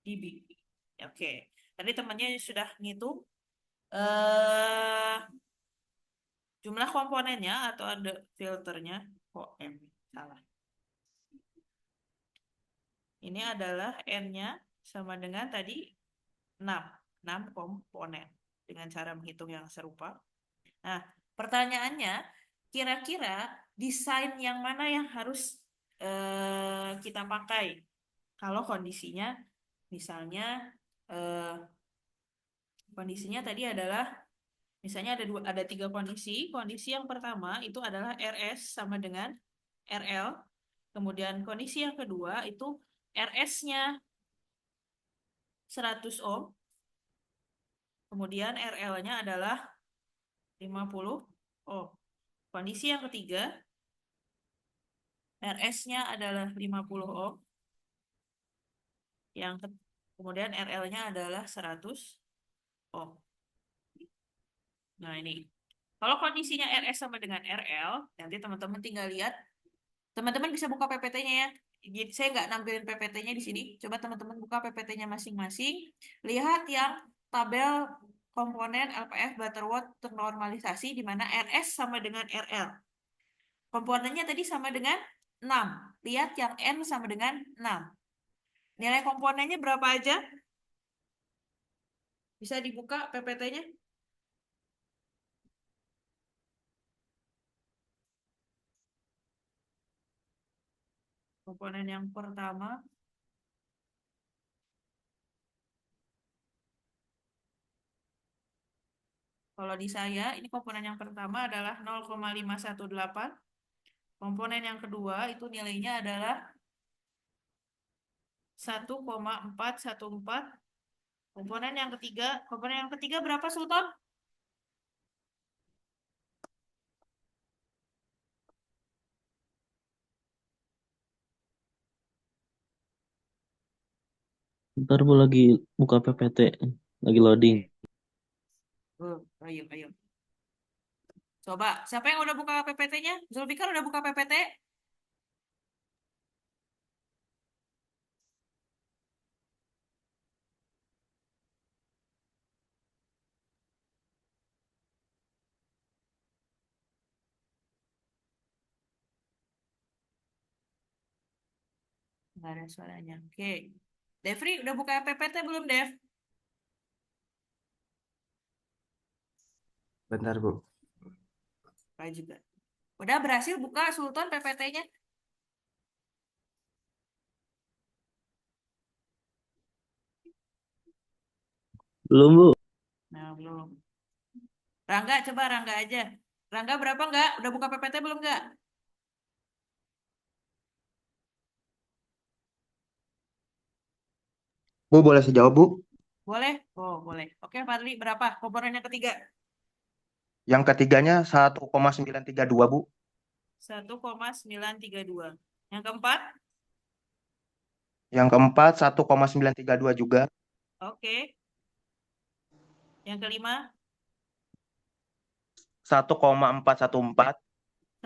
dB. Oke. Tadi temannya sudah ngitung jumlah komponennya atau ada filternya. Oh, salah. Ini adalah N-nya sama dengan tadi 6 komponen dengan cara menghitung yang serupa. Nah, pertanyaannya, kira-kira desain yang mana yang harus kita pakai kalau kondisinya, misalnya kondisinya tadi adalah, misalnya ada 3 kondisi. Kondisi yang pertama itu adalah RS sama dengan RL. Kemudian kondisi yang kedua itu RS-nya 100 ohm. Kemudian RL-nya adalah 50 ohm. Kondisi yang ketiga, RS-nya adalah 50 ohm. Kemudian RL-nya adalah 100 ohm. Nah, ini. Kalau kondisinya RS sama dengan RL, nanti teman-teman tinggal lihat. Teman-teman bisa buka PPT-nya ya. Jadi saya nggak nampilin PPT-nya di sini. Coba teman-teman buka PPT-nya masing-masing. Lihat yang tabel komponen LPF Butterworth ternormalisasi di mana RS sama dengan RL. Komponennya tadi sama dengan 6. Lihat yang N sama dengan 6. Nilai komponennya berapa aja? Bisa dibuka PPT-nya? Komponen yang pertama. Kalau di saya, ini komponen yang pertama adalah 0,518. Komponen yang kedua itu nilainya adalah 1,414. Komponen yang ketiga berapa, Sultan? Ntar Bu lagi buka PPT, lagi loading. Ayo. Coba, siapa yang udah buka PPT-nya? Zulfikar udah buka PPT? Nggak ada suaranya. Oke. Devri, udah buka PPT belum, Dev? Bentar, Bu. Saya juga. Udah berhasil buka Sultan PPT-nya? Belum Bu? Nah, belum. Rangga, coba Rangga aja. Rangga berapa nggak? Udah buka PPT belum nggak? Bu, boleh saya jawab, Bu? Boleh? Oh, boleh. Oke, Fadli, berapa? Komponen yang ketiga? Yang ketiganya 1,932, Bu. 1,932. Yang keempat? Yang keempat 1,932 juga. Oke. Yang kelima? 1,414.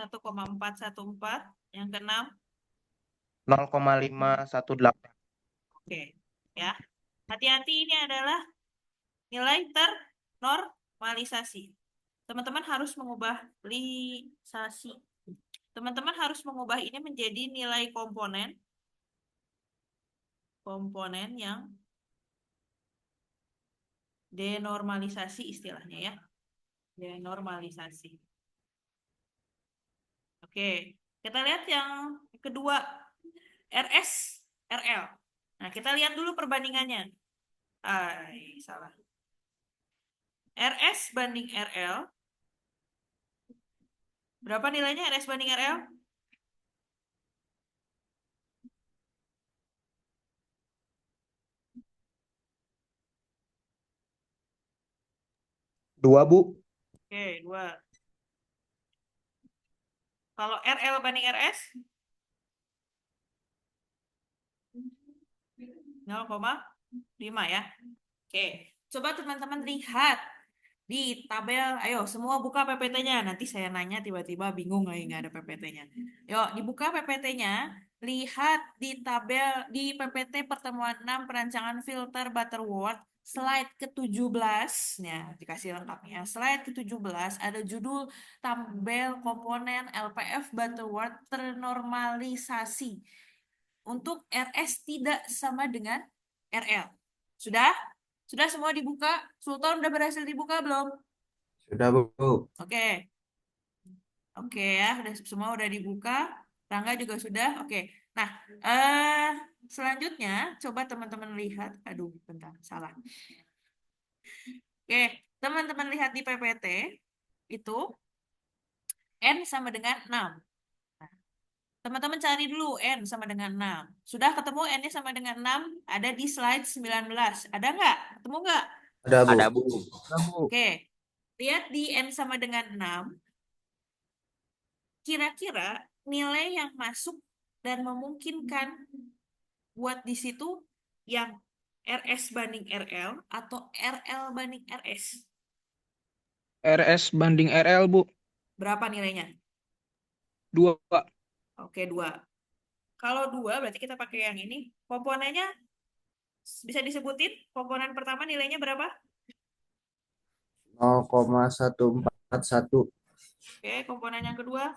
1,414. Yang keenam? 0,518. Oke. Ya. Hati-hati, ini adalah nilai ternormalisasi. Teman-teman harus mengubah lisasi. Teman-teman harus mengubah ini menjadi nilai komponen yang denormalisasi istilahnya ya. Denormalisasi. Oke, kita lihat yang kedua, RS, RL. Nah, kita lihat dulu perbandingannya. Salah. RS banding RL. Berapa nilainya RS banding RL? Dua, Bu. Oke, 2. Kalau RL banding RS? 0,5 ya. Oke, Coba teman-teman lihat di tabel. Ayo, semua buka PPT-nya. Nanti saya nanya tiba-tiba bingung lagi nggak ada PPT-nya. Yuk, dibuka PPT-nya. Lihat di tabel di PPT pertemuan 6 perancangan filter Butterworth slide ke-17. Nah, dikasih lengkapnya. Slide ke-17 ada judul tabel komponen LPF Butterworth ternormalisasi untuk RS tidak sama dengan RL. Sudah? Sudah semua dibuka? Sultan udah berhasil dibuka belum? Sudah, Bu. Oke. Oke ya, semua udah dibuka. Rangga juga sudah. Oke. Nah, selanjutnya coba teman-teman lihat. Aduh, bentar, salah. Oke, teman-teman lihat di PPT itu N sama dengan 6. Nah, teman-teman cari dulu N sama dengan 6. Sudah ketemu N-nya sama dengan 6? Ada di slide 19. Ada nggak? Ketemu nggak? Ada, Bu. Ada, Bu. Nah, Bu. Oke. Lihat di N sama dengan 6. Kira-kira nilai yang masuk dan memungkinkan buat di situ yang RS banding RL atau RL banding RS. RS banding RL, Bu. Berapa nilainya? 2. Oke, 2. Kalau 2 berarti kita pakai yang ini. Komponennya bisa disebutin? Komponen pertama nilainya berapa? 0,141. Oke, komponen yang kedua.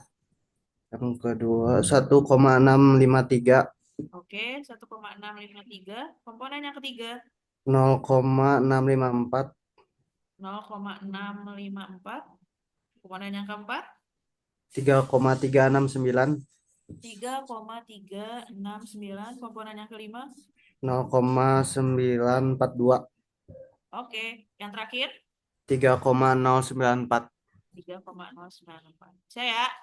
Yang kedua 1,653. Oke, 1,653. Komponen yang ketiga 0,654. 0,654. Komponen yang keempat 3,369. 3,369. Komponen yang kelima. 0,942. Oke, yang terakhir 3,094. 3,094. Saya.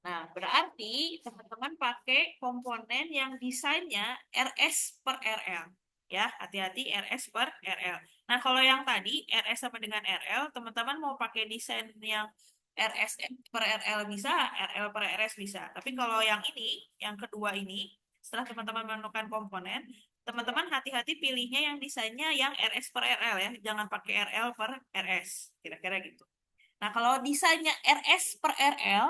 Nah, berarti teman-teman pakai komponen yang desainnya RS per RL. Ya, hati-hati RS per RL. Nah, kalau yang tadi RS sama dengan RL, teman-teman mau pakai desain yang RS per RL bisa, RL per RS bisa. Tapi kalau yang ini, yang kedua ini, setelah teman-teman menemukan komponen, teman-teman hati-hati pilihnya yang desainnya yang RS per RL ya. Jangan pakai RL per RS. Kira-kira gitu. Nah, kalau desainnya RS per RL,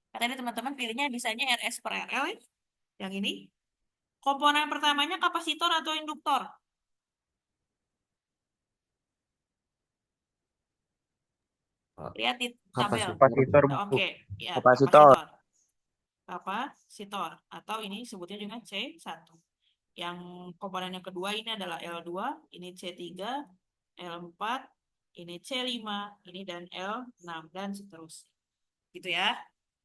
tadi teman-teman pilihnya desainnya RS per RL ya. Yang ini. Komponen pertamanya kapasitor atau induktor? Lihat di tabel. Kapasitor, Bu. Oke, ya, Kapasitor. kapasitor. Atau ini sebutnya juga C1. Yang komponen yang kedua ini adalah L2, ini C3, L4, ini C5, ini dan L6, dan seterusnya. Gitu ya.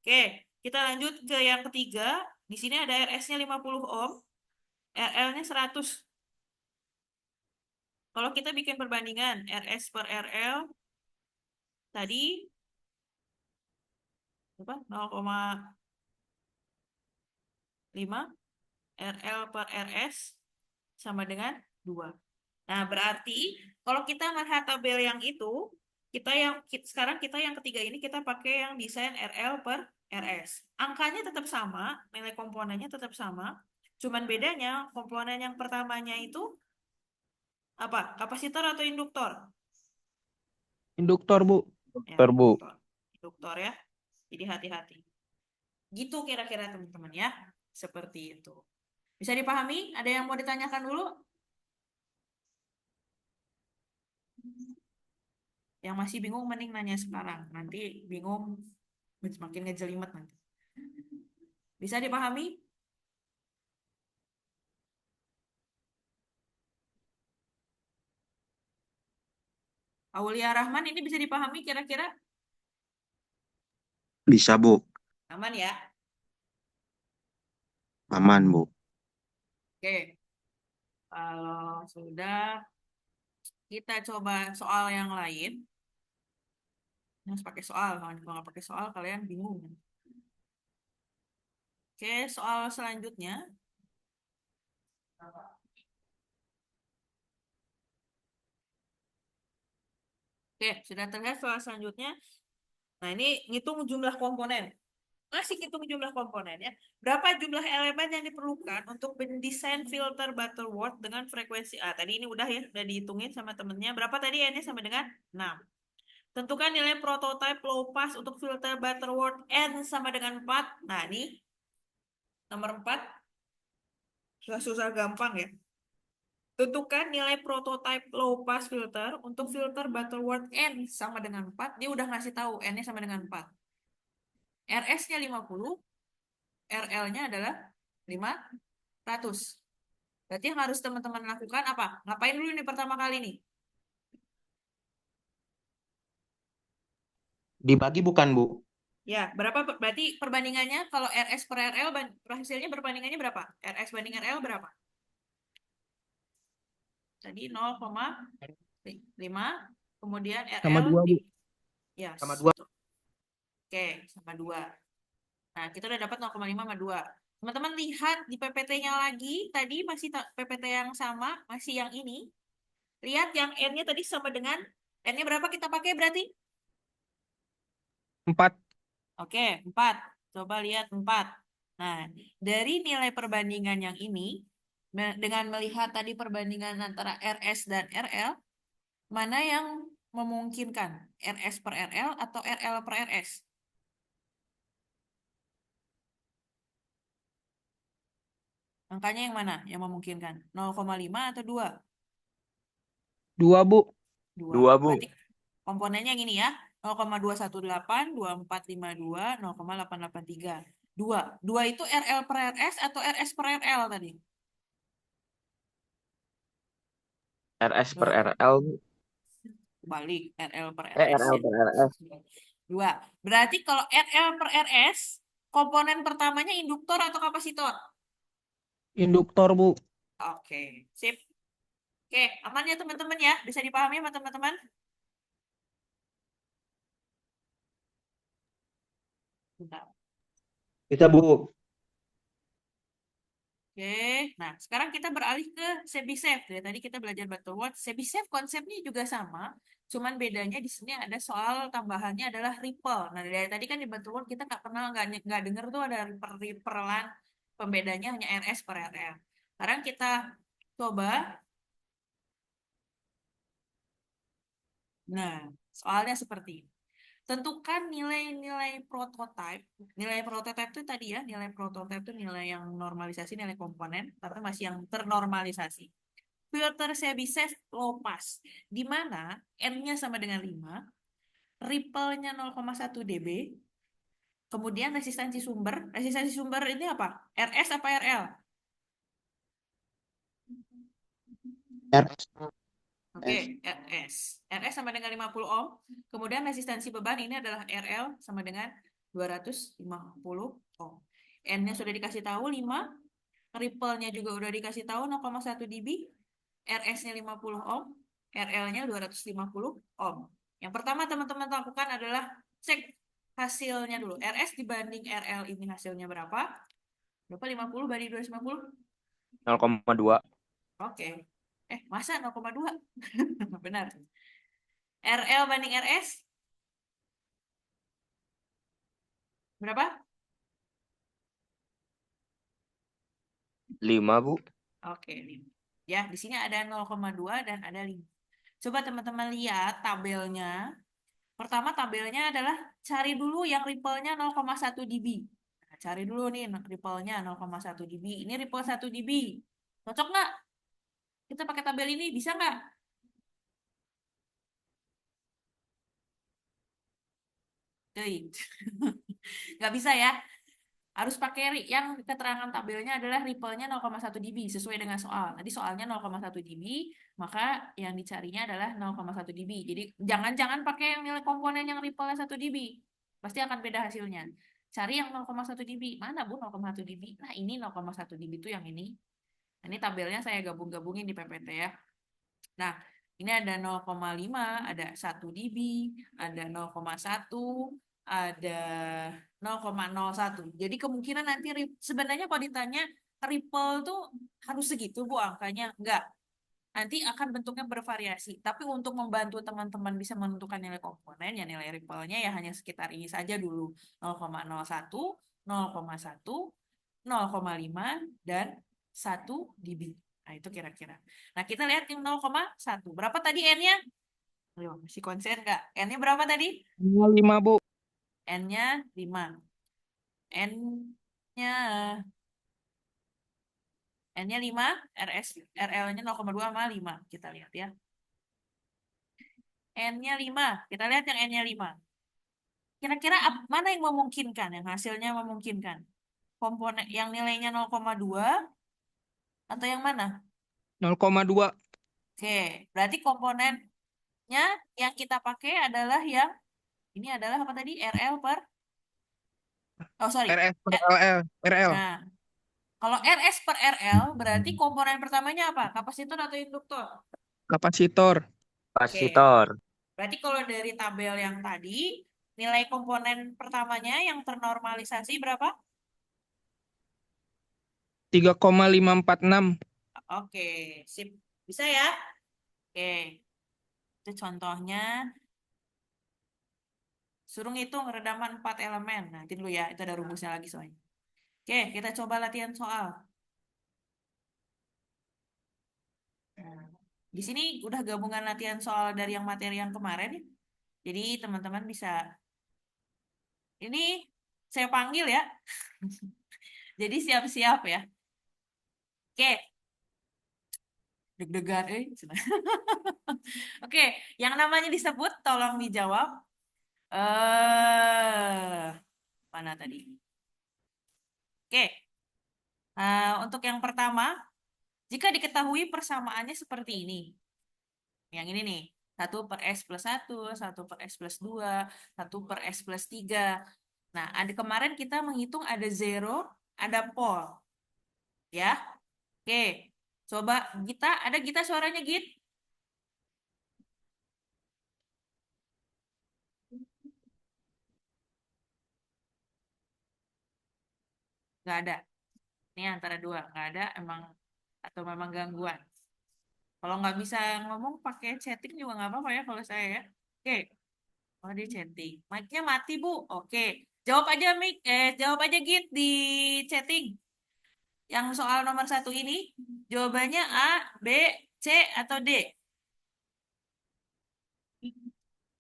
Oke, kita lanjut ke yang ketiga. Di sini ada RS-nya 50 ohm, RL-nya 100. Kalau kita bikin perbandingan RS per RL tadi apa? 0,5, RL per RS sama dengan 2. Nah, berarti kalau kita melihat tabel yang itu, sekarang kita yang ketiga ini kita pakai yang desain RL per RS. Angkanya tetap sama, nilai komponennya tetap sama. Cuman bedanya komponen yang pertamanya itu apa? Kapasitor atau induktor? Induktor, Bu. Ya, Induktor, Bu. induktor ya. Jadi hati-hati. Gitu kira-kira teman-teman ya. Seperti itu. Bisa dipahami? Ada yang mau ditanyakan dulu? Yang masih bingung mending nanya sekarang. Nanti bingung semakin ngejelimet nanti. Bisa dipahami? Aulia Rahman ini bisa dipahami kira-kira? Bisa, Bu. Aman ya? Aman, Bu. Oke. Kalau sudah, kita coba soal yang lain. Harus pakai soal. Kalau nggak pakai soal, kalian bingung. Oke, soal selanjutnya. Oke, sudah terlihat soal selanjutnya. Nah, ini ngitung jumlah komponen. masih hitung jumlah komponennya. Berapa jumlah elemen yang diperlukan untuk mendesain filter Butterworth dengan frekuensi A? Tadi ini udah ya, udah dihitungin sama temennya. Berapa tadi N-nya sama dengan 6. Tentukan nilai prototype low pass untuk filter Butterworth N sama dengan 4. Nah, ini nomor 4. Susah-susah gampang ya. Tentukan nilai prototype low pass filter untuk filter Butterworth N sama dengan 4. Dia udah ngasih tahu N-nya sama dengan 4. RS-nya 50, RL-nya adalah 500. Berarti yang harus teman-teman lakukan apa? Ngapain dulu nih pertama kali nih? Dibagi bukan, Bu? Ya, berapa berarti perbandingannya kalau RS per RL hasilnya perbandingannya berapa? RS banding RL berapa? Tadi 0,5, kemudian Sama RL 2, Bu. ya, Sama 2. oke, sama 2. Nah, kita udah dapat 0,5 sama 2. Teman-teman lihat di PPT-nya lagi, tadi masih PPT yang sama, masih yang ini. Lihat yang N-nya tadi sama dengan, N-nya berapa kita pakai berarti? 4. Oke, 4. Coba lihat 4. Nah, dari nilai perbandingan yang ini, dengan melihat tadi perbandingan antara RS dan RL, mana yang memungkinkan? RS per RL atau RL per RS? Angkanya yang mana yang memungkinkan? 0,5 atau 2? 2, Bu. 2. 2, Bu. Berarti komponennya yang ini ya. 0,218, 2452, 0,883. 2. 2 itu RL per RS atau RS per RL tadi? RS per 2. RL. Balik RL per RL RS. per RS. 2. Berarti kalau RL per RS, komponen pertamanya induktor atau kapasitor? Induktor, Bu. Oke, sip. Oke, aman ya teman-teman ya? Bisa dipahami sama teman-teman? Bentar. Bisa, Bu. Oke, nah sekarang kita beralih ke Chebyshev. Dari tadi kita belajar Butterworth. Chebyshev konsepnya juga sama, cuman bedanya di sini ada soal tambahannya adalah ripple. Nah dari tadi kan di Butterworth kita nggak pernah nggak denger tuh ada ripple-ripplean. Pembedanya hanya RS per RL. Sekarang kita coba. Nah, soalnya seperti ini. Tentukan nilai-nilai prototype. Nilai prototype itu tadi ya, nilai prototype itu nilai yang normalisasi, nilai komponen, tapi masih yang ternormalisasi. Filter Chebyshev low pass, di mana N-nya sama dengan 5, ripple-nya 0,1 dB, kemudian resistansi sumber ini apa? RS apa RL? RS. Oke, RS. RS sama dengan 50 ohm. Kemudian resistansi beban ini adalah RL sama dengan 250 ohm. N-nya sudah dikasih tahu 5. Ripple-nya juga udah dikasih tahu 0,1 dB. RS-nya 50 ohm. RL-nya 250 ohm. Yang pertama teman-teman lakukan adalah cek hasilnya dulu. RS dibanding RL ini hasilnya berapa? Berapa 50 banding 250? 0,2. Oke. Masa 0,2? Benar. RL banding RS? Berapa? 5, Bu. Oke, 5. Ya, di sini ada 0,2 dan ada 5. Coba teman-teman lihat tabelnya. Pertama tabelnya adalah cari dulu yang ripple-nya 0,1 dB. Nah, cari dulu nih ripple-nya 0,1 dB. Ini ripple 1 dB. Cocok nggak? Kita pakai tabel ini bisa nggak? Nggak bisa ya. Harus pakai yang keterangan tabelnya adalah ripple-nya 0,1 dB sesuai dengan soal. Tadi soalnya 0,1 dB, maka yang dicarinya adalah 0,1 dB. Jadi jangan pakai yang nilai komponen yang ripple-nya 1 dB. Pasti akan beda hasilnya. Cari yang 0,1 dB. Mana Bu 0,1 dB? Nah, ini 0,1 dB itu yang ini. Ini tabelnya saya gabung-gabungin di PPT ya. Nah, ini ada 0,5, ada 1 dB, ada 0,1, ada 0,01. Jadi kemungkinan nanti sebenarnya kalau ditanya ripple tuh harus segitu Bu angkanya. Enggak. nanti akan bentuknya bervariasi. Tapi untuk membantu teman-teman bisa menentukan nilai komponen, ya nilai ripple-nya ya hanya sekitar ini saja dulu. 0,01, 0,1, 0,5, dan 1 dB. Nah, itu kira-kira. Nah, kita lihat yang 0,1. Berapa tadi N-nya? Ayo, masih konsen nggak? N-nya berapa tadi? 5, Bu. N-nya 5. N-nya N-nya 5, RL-nya 0,2 sama 5. Kita lihat ya. N-nya 5. Kita lihat yang N-nya 5. Kira-kira mana yang memungkinkan, yang hasilnya memungkinkan? Komponen yang nilainya 0,2 atau yang mana? 0,2. Oke, berarti komponennya yang kita pakai adalah yang ini adalah apa tadi? RL per Oh, sorry. RS per Eh, LL. RL. Nah, kalau RS per RL berarti komponen pertamanya apa? Kapasitor atau induktor? Kapasitor. Oke. Kapasitor. Berarti kalau dari tabel yang tadi, nilai komponen pertamanya yang ternormalisasi berapa? 3,546. Oke, sip. Bisa ya? Oke, itu contohnya. Suruh ngitung redaman 4 elemen. Nanti dulu ya, itu ada rumusnya lagi soalnya. Oke, kita coba latihan soal. Nah, di sini udah gabungan latihan soal dari yang materi yang kemarin ya. Jadi teman-teman bisa, ini saya panggil ya. Jadi siap-siap ya. Oke, deg-degan, Oke, yang namanya disebut tolong dijawab. Mana tadi? Oke, untuk yang pertama, jika diketahui persamaannya seperti ini. Yang ini nih, 1/S+1, 1/S+2, 1/S+3. Nah, ada kemarin kita menghitung ada zero, ada pol. Ya, oke. Coba ada Gita suaranya Git? Nggak ada. Ini antara dua, nggak ada emang atau memang gangguan. Kalau nggak bisa ngomong pakai chatting juga nggak apa-apa ya kalau saya ya. Oke, oh dia chatting. Mic-nya mati Bu. Oke, jawab aja jawab aja Git di chatting. Yang soal nomor 1 ini jawabannya A, B, C atau D.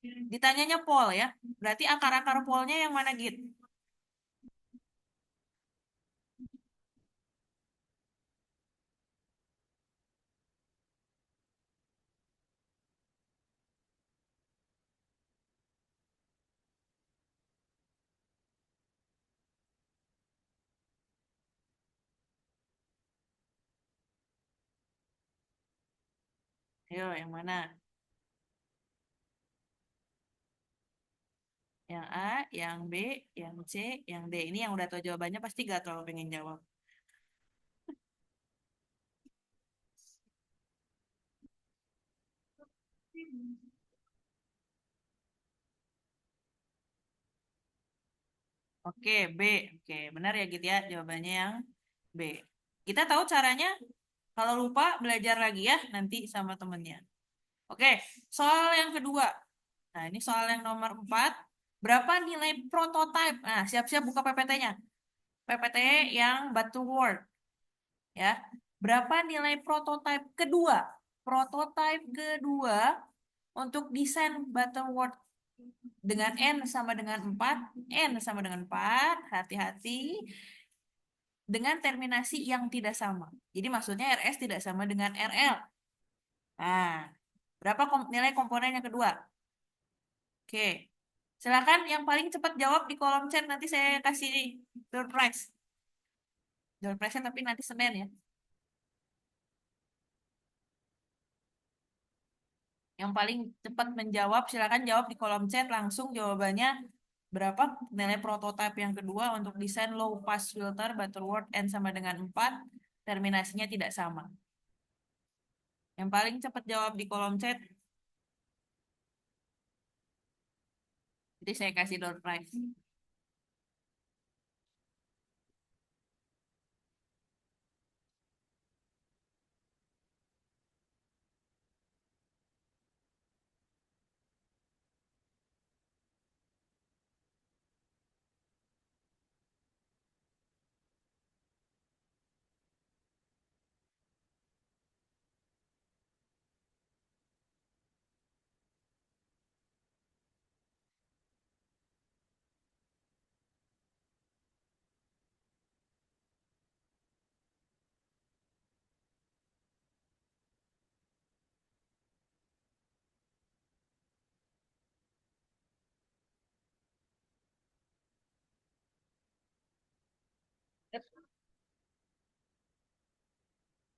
Ditanyanya pol ya. Berarti akar-akar polnya yang mana Git? Ayo, yang mana? Yang A, yang B, yang C, yang D. Ini yang udah tahu jawabannya pasti gak terlalu pengen jawab. Oke, B. Oke, benar ya gitu ya jawabannya yang B. Kita tahu caranya. Kalau lupa belajar lagi ya nanti sama temennya. Oke, soal yang kedua. Nah, ini soal yang nomor 4. Berapa nilai prototype? Nah, siap-siap buka PPT-nya. PPT yang Butterworth. Ya. Berapa nilai prototype kedua? Prototype kedua untuk desain Butterworth dengan N sama dengan 4. N sama dengan 4. Hati-hati. Dengan terminasi yang tidak sama. Jadi maksudnya RS tidak sama dengan RL. Nah, berapa nilai komponen yang kedua? Oke. Silakan yang paling cepat jawab di kolom chat, nanti saya kasih door prize. Door prize-nya tapi nanti Senin ya. Yang paling cepat menjawab silakan jawab di kolom chat langsung jawabannya berapa nilai prototipe yang kedua untuk desain low pass filter Butterworth N sama dengan 4, terminasinya tidak sama. Yang paling cepat jawab di kolom chat. Jadi saya kasih door prize.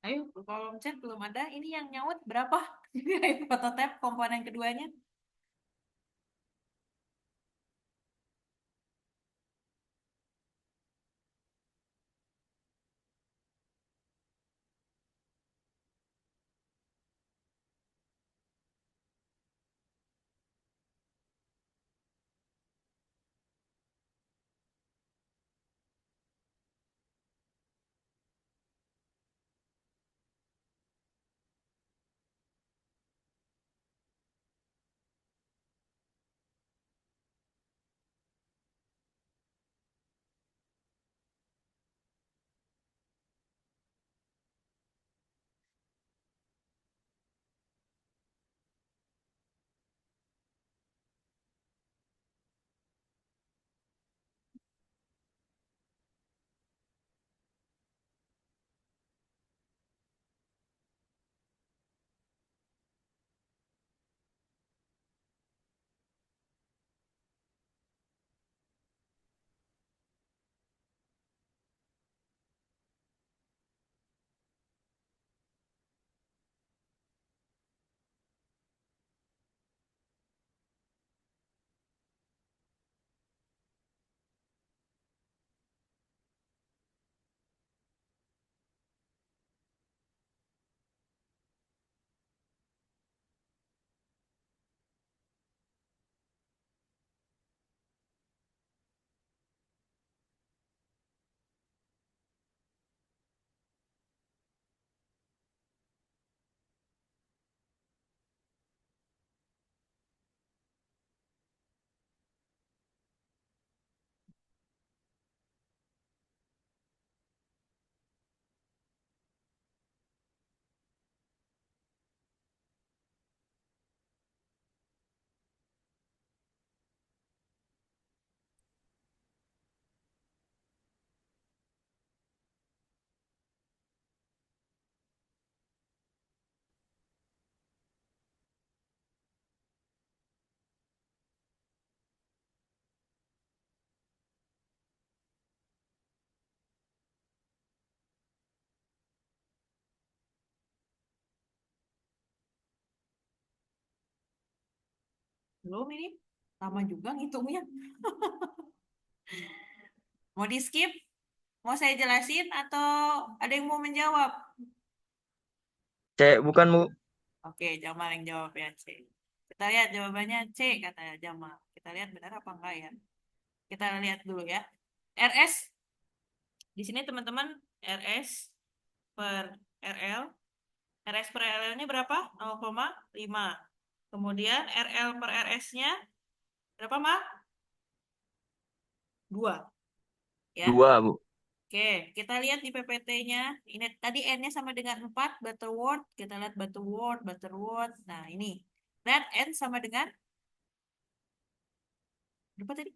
Ayo, kolom chat belum ada. Ini yang nyaut berapa? Prototype komponen keduanya. Belum ini. Lama juga ngitungnya. Mau di skip? Mau saya jelasin atau ada yang mau menjawab? C bukan Bu. Oke, Jamal yang jawab ya C. Kita lihat jawabannya C kata Jamal. Kita lihat benar apa enggak ya. Kita lihat dulu ya. RS di sini teman-teman RS per RL. RS per RL-nya berapa? 0,5. Kemudian RL per RS-nya berapa, Mak? 2. Ya. 2 Bu. Oke, kita lihat di PPT-nya. Ini tadi N-nya sama dengan 4, Butterworth. Kita lihat Butterworth. Nah, ini. Lihat N sama dengan berapa tadi?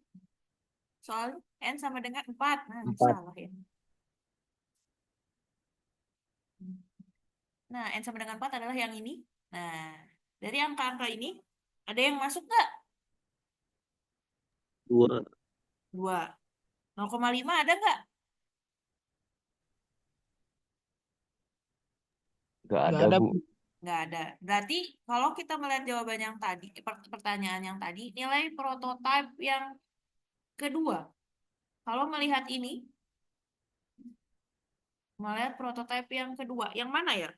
Soalnya N sama dengan 4. Nah, 4. salah ya. Nah, N sama dengan 4 adalah yang ini. Nah, dari angka-angka ini, ada yang masuk nggak? 2. 2. 0,5 ada nggak? Nggak Nggak ada ada, Bu. Bu. Nggak ada. Berarti kalau kita melihat jawaban yang tadi, pertanyaan yang tadi, nilai prototipe yang kedua. Kalau melihat ini, melihat prototipe yang kedua, yang mana ya?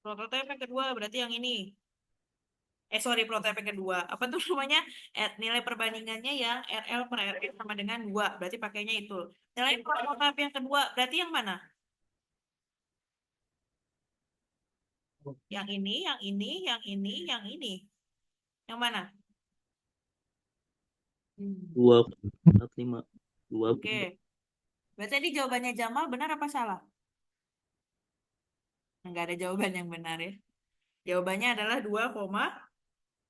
Prototipe yang kedua berarti yang ini. Sorry, prototipe yang kedua. Apa tuh namanya? Nilai perbandingannya yang RL per RS sama dengan 2. Berarti pakainya itu. Nilai prototipe yang kedua berarti yang mana? Yang ini, yang ini, yang ini, yang ini. Yang mana? 2,45. 2. Oke. Berarti tadi jawabannya Jamal benar apa salah? Enggak ada jawaban yang benar ya. Jawabannya adalah 2,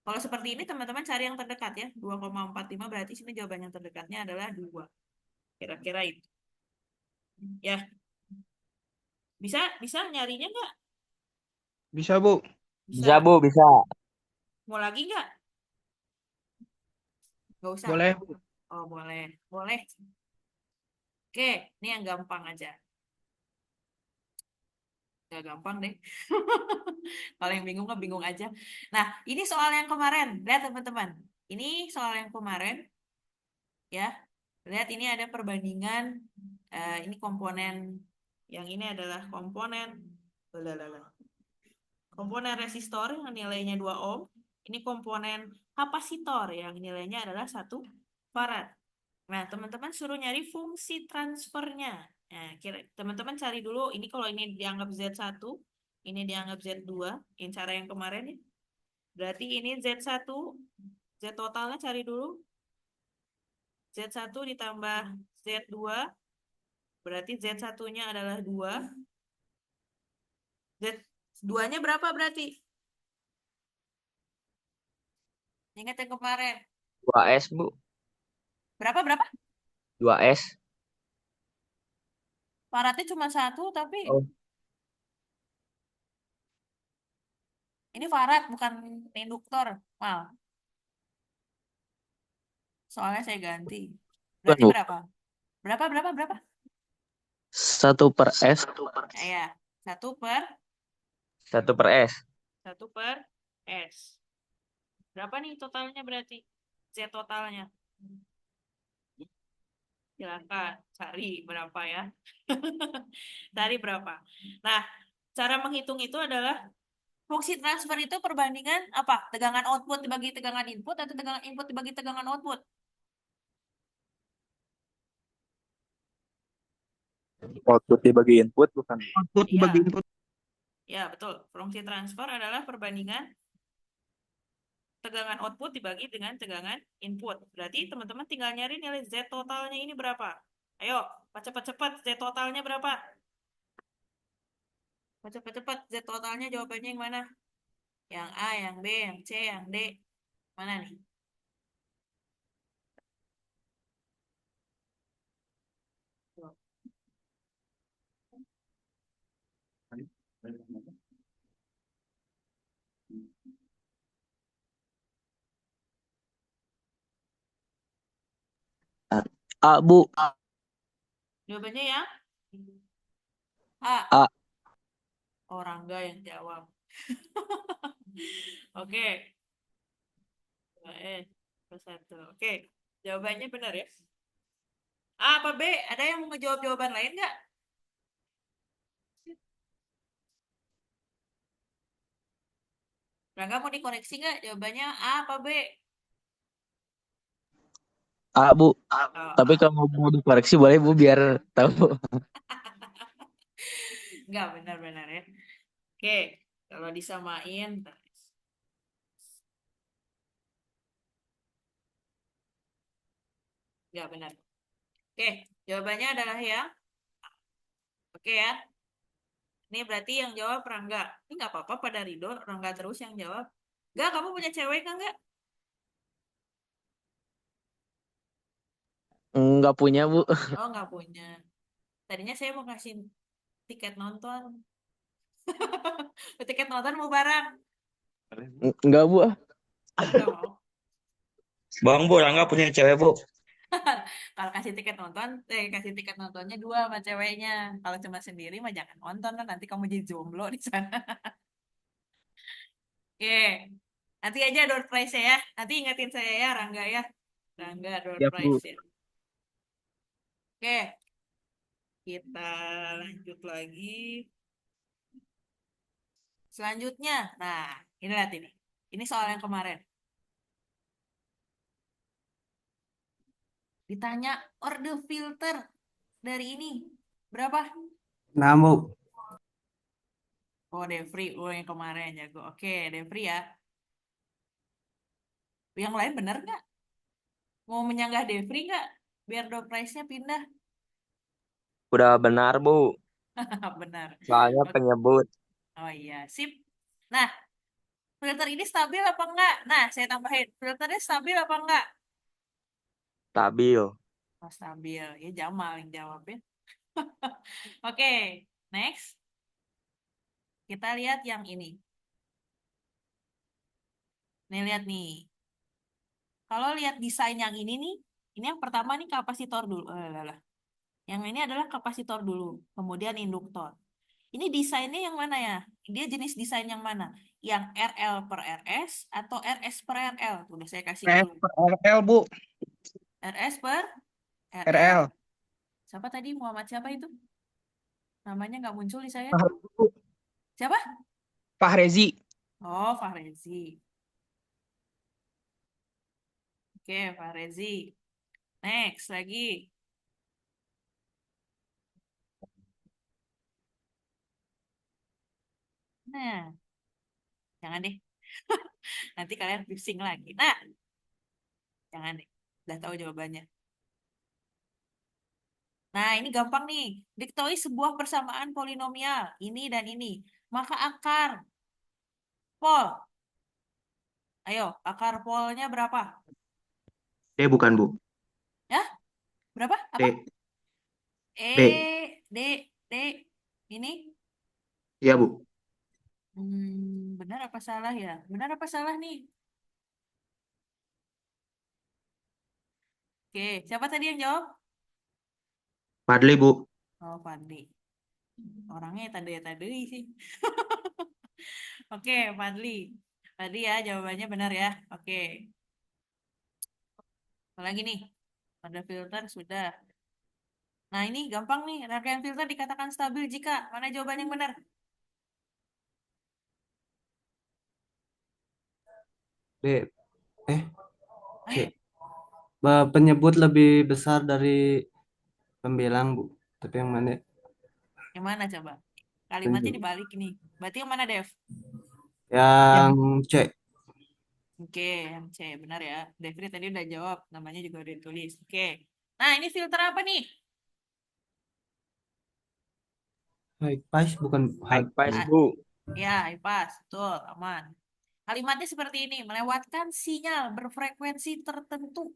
kalau seperti ini teman-teman cari yang terdekat ya. 2,45 berarti sini jawaban yang terdekatnya adalah 2. Kira-kira itu. Ya, bisa bisa nyarinya nggak? Bisa, Bu. Bisa Bisa. Bu, bisa. Mau lagi nggak? Nggak usah. Boleh. Oh, boleh. Boleh. Oke, ini yang gampang aja. Gak gampang deh. Kalau yang bingung kan bingung aja. Nah, ini soal yang kemarin. Lihat teman-teman. Ini soal yang kemarin ya. Lihat ini ada perbandingan. Ini komponen. Yang ini adalah komponen. Lalalala. Komponen resistor yang nilainya 2 ohm. Ini komponen kapasitor yang nilainya adalah 1 farad. Nah, teman-teman suruh nyari fungsi transfernya. Nah, teman-teman cari dulu, ini kalau ini dianggap Z1, ini dianggap Z2, ini cara yang kemarin ya. Berarti ini Z1, Z totalnya cari dulu. Z1 ditambah Z2, berarti Z1-nya adalah 2. Z2-nya berapa berarti? Ingat yang kemarin. 2S, Bu. Berapa? 2S. Faradnya cuma 1, tapi Oh, ini farad bukan induktor. Mal, soalnya saya ganti. Bukan, Berarti Bu. berapa? Berapa? 1/S. Ya, 1 per 1/S. 1 per S. Berapa nih totalnya berarti? Z totalnya. Silakan cari berapa ya. Cari berapa. Nah, cara menghitung itu adalah fungsi transfer itu perbandingan apa? Tegangan output dibagi tegangan input atau tegangan input dibagi tegangan output? Output dibagi input bukan? Output Iya, dibagi input. ya betul. Fungsi transfer adalah perbandingan tegangan output dibagi dengan tegangan input. Berarti teman-teman tinggal nyari nilai Z totalnya ini berapa. Ayo, cepat-cepat Z totalnya berapa? Cepat-cepat Z totalnya jawabannya yang mana? Yang A, yang B, yang C, yang D. Mana nih? A, Bu. Jawabannya yang A. A. Orang enggak yang jawab. Oke. Satu. Oke. Jawabannya benar ya. A apa B? Ada yang mau ngejawab jawaban lain nggak? Rangga mau dikoreksi nggak? Jawabannya A apa B? A, Bu. Oh, Tapi A. kalau mau dikoreksi boleh, Bu, biar tahu. Nggak benar-benar ya. Oke. Kalau disamain. Nggak benar. Oke. Jawabannya adalah yang oke ya. Ini berarti yang jawab Rangga. Ini nggak apa-apa pada Ridho. Rangga terus yang jawab. Nggak, kamu punya cewek kan nggak? Nggak punya, Bu. Oh, nggak punya. Tadinya saya mau kasih tiket nonton. Tiket nonton mau bareng. Nggak, Bu. Nggak mau. Bang, Bu, Rangga punya cewek, Bu. Kalau kasih tiket nontonnya 2 sama ceweknya. Kalau cuma sendiri mah jangan nonton kan nanti kamu jadi jomblo di sana. Oke. Nanti aja door prize ya. Nanti ingetin saya ya, Rangga ya. Rangga door Ya, Bu. prize ya. Oke. Kita lanjut lagi. Selanjutnya, nah, ini lihat ini. Ini soal yang kemarin. Ditanya order filter dari ini. Berapa? 6, Bu. Oh, Devri. Oh, yang kemarin jago. Oke, Devri ya. Yang lain bener nggak? Mau menyanggah Devri nggak? Biar door prize-nya pindah. Udah benar, Bu. Benar. Soalnya Oke. penyebut. Oh iya, sip. Nah, filter ini stabil apa enggak? Nah, saya tambahin. Filternya stabil apa enggak? Stabil. Oh, stabil. Ya, Jamal yang jawabin. Oke, next. Kita lihat yang ini. Nih, lihat nih. Kalau lihat desain yang ini nih, ini yang pertama nih kapasitor dulu. Yang ini adalah kapasitor dulu, kemudian induktor. Ini desainnya yang mana ya? Dia jenis desain yang mana? Yang RL per RS atau RS per RL? Tuh, udah saya kasih RS clue. per RL, Bu. RS per RL. RL. Siapa tadi? Muhammad siapa itu? Namanya nggak muncul di saya. Fahrezi, Bu. Siapa? Fahrezi. Oh, Fahrezi. Oke, Fahrezi. Next lagi. Nah, jangan deh. Nanti kalian pusing lagi. Nah, jangan deh. Udah tahu jawabannya. Nah, ini gampang nih. Diketahui sebuah persamaan polinomial, ini dan ini. Maka akar pol. Ayo, akar polnya berapa? Bukan, Bu. Ya? Berapa? D. Apa? D. D, D. Ini? Iya, Bu. Benar apa salah ya? Benar apa salah nih? Oke, siapa tadi yang jawab? Fadli, Bu. Oh, Fadli. Orangnya tadi sih. Oke, Fadli. Tadi ya jawabannya benar ya. Oke. Apa lagi nih? Pada filter sudah. Nah, ini gampang nih. Rangkaian filter dikatakan stabil jika mana jawaban yang benar? B. C. Ayo, Penyebut lebih besar dari pembilang, Bu. Tapi yang mana? yang mana coba? Kalimatnya Tunjuk. dibalik nih. Berarti yang mana, Dev? Yang C. Oke, yang C benar ya. Devri tadi udah jawab, namanya juga udah ditulis. Oke. Nah, ini filter apa nih? High pass bukan High high pass, Ah, Bu. ya, IPAS, betul, aman. Kalimatnya seperti ini, melewatkan sinyal berfrekuensi tertentu.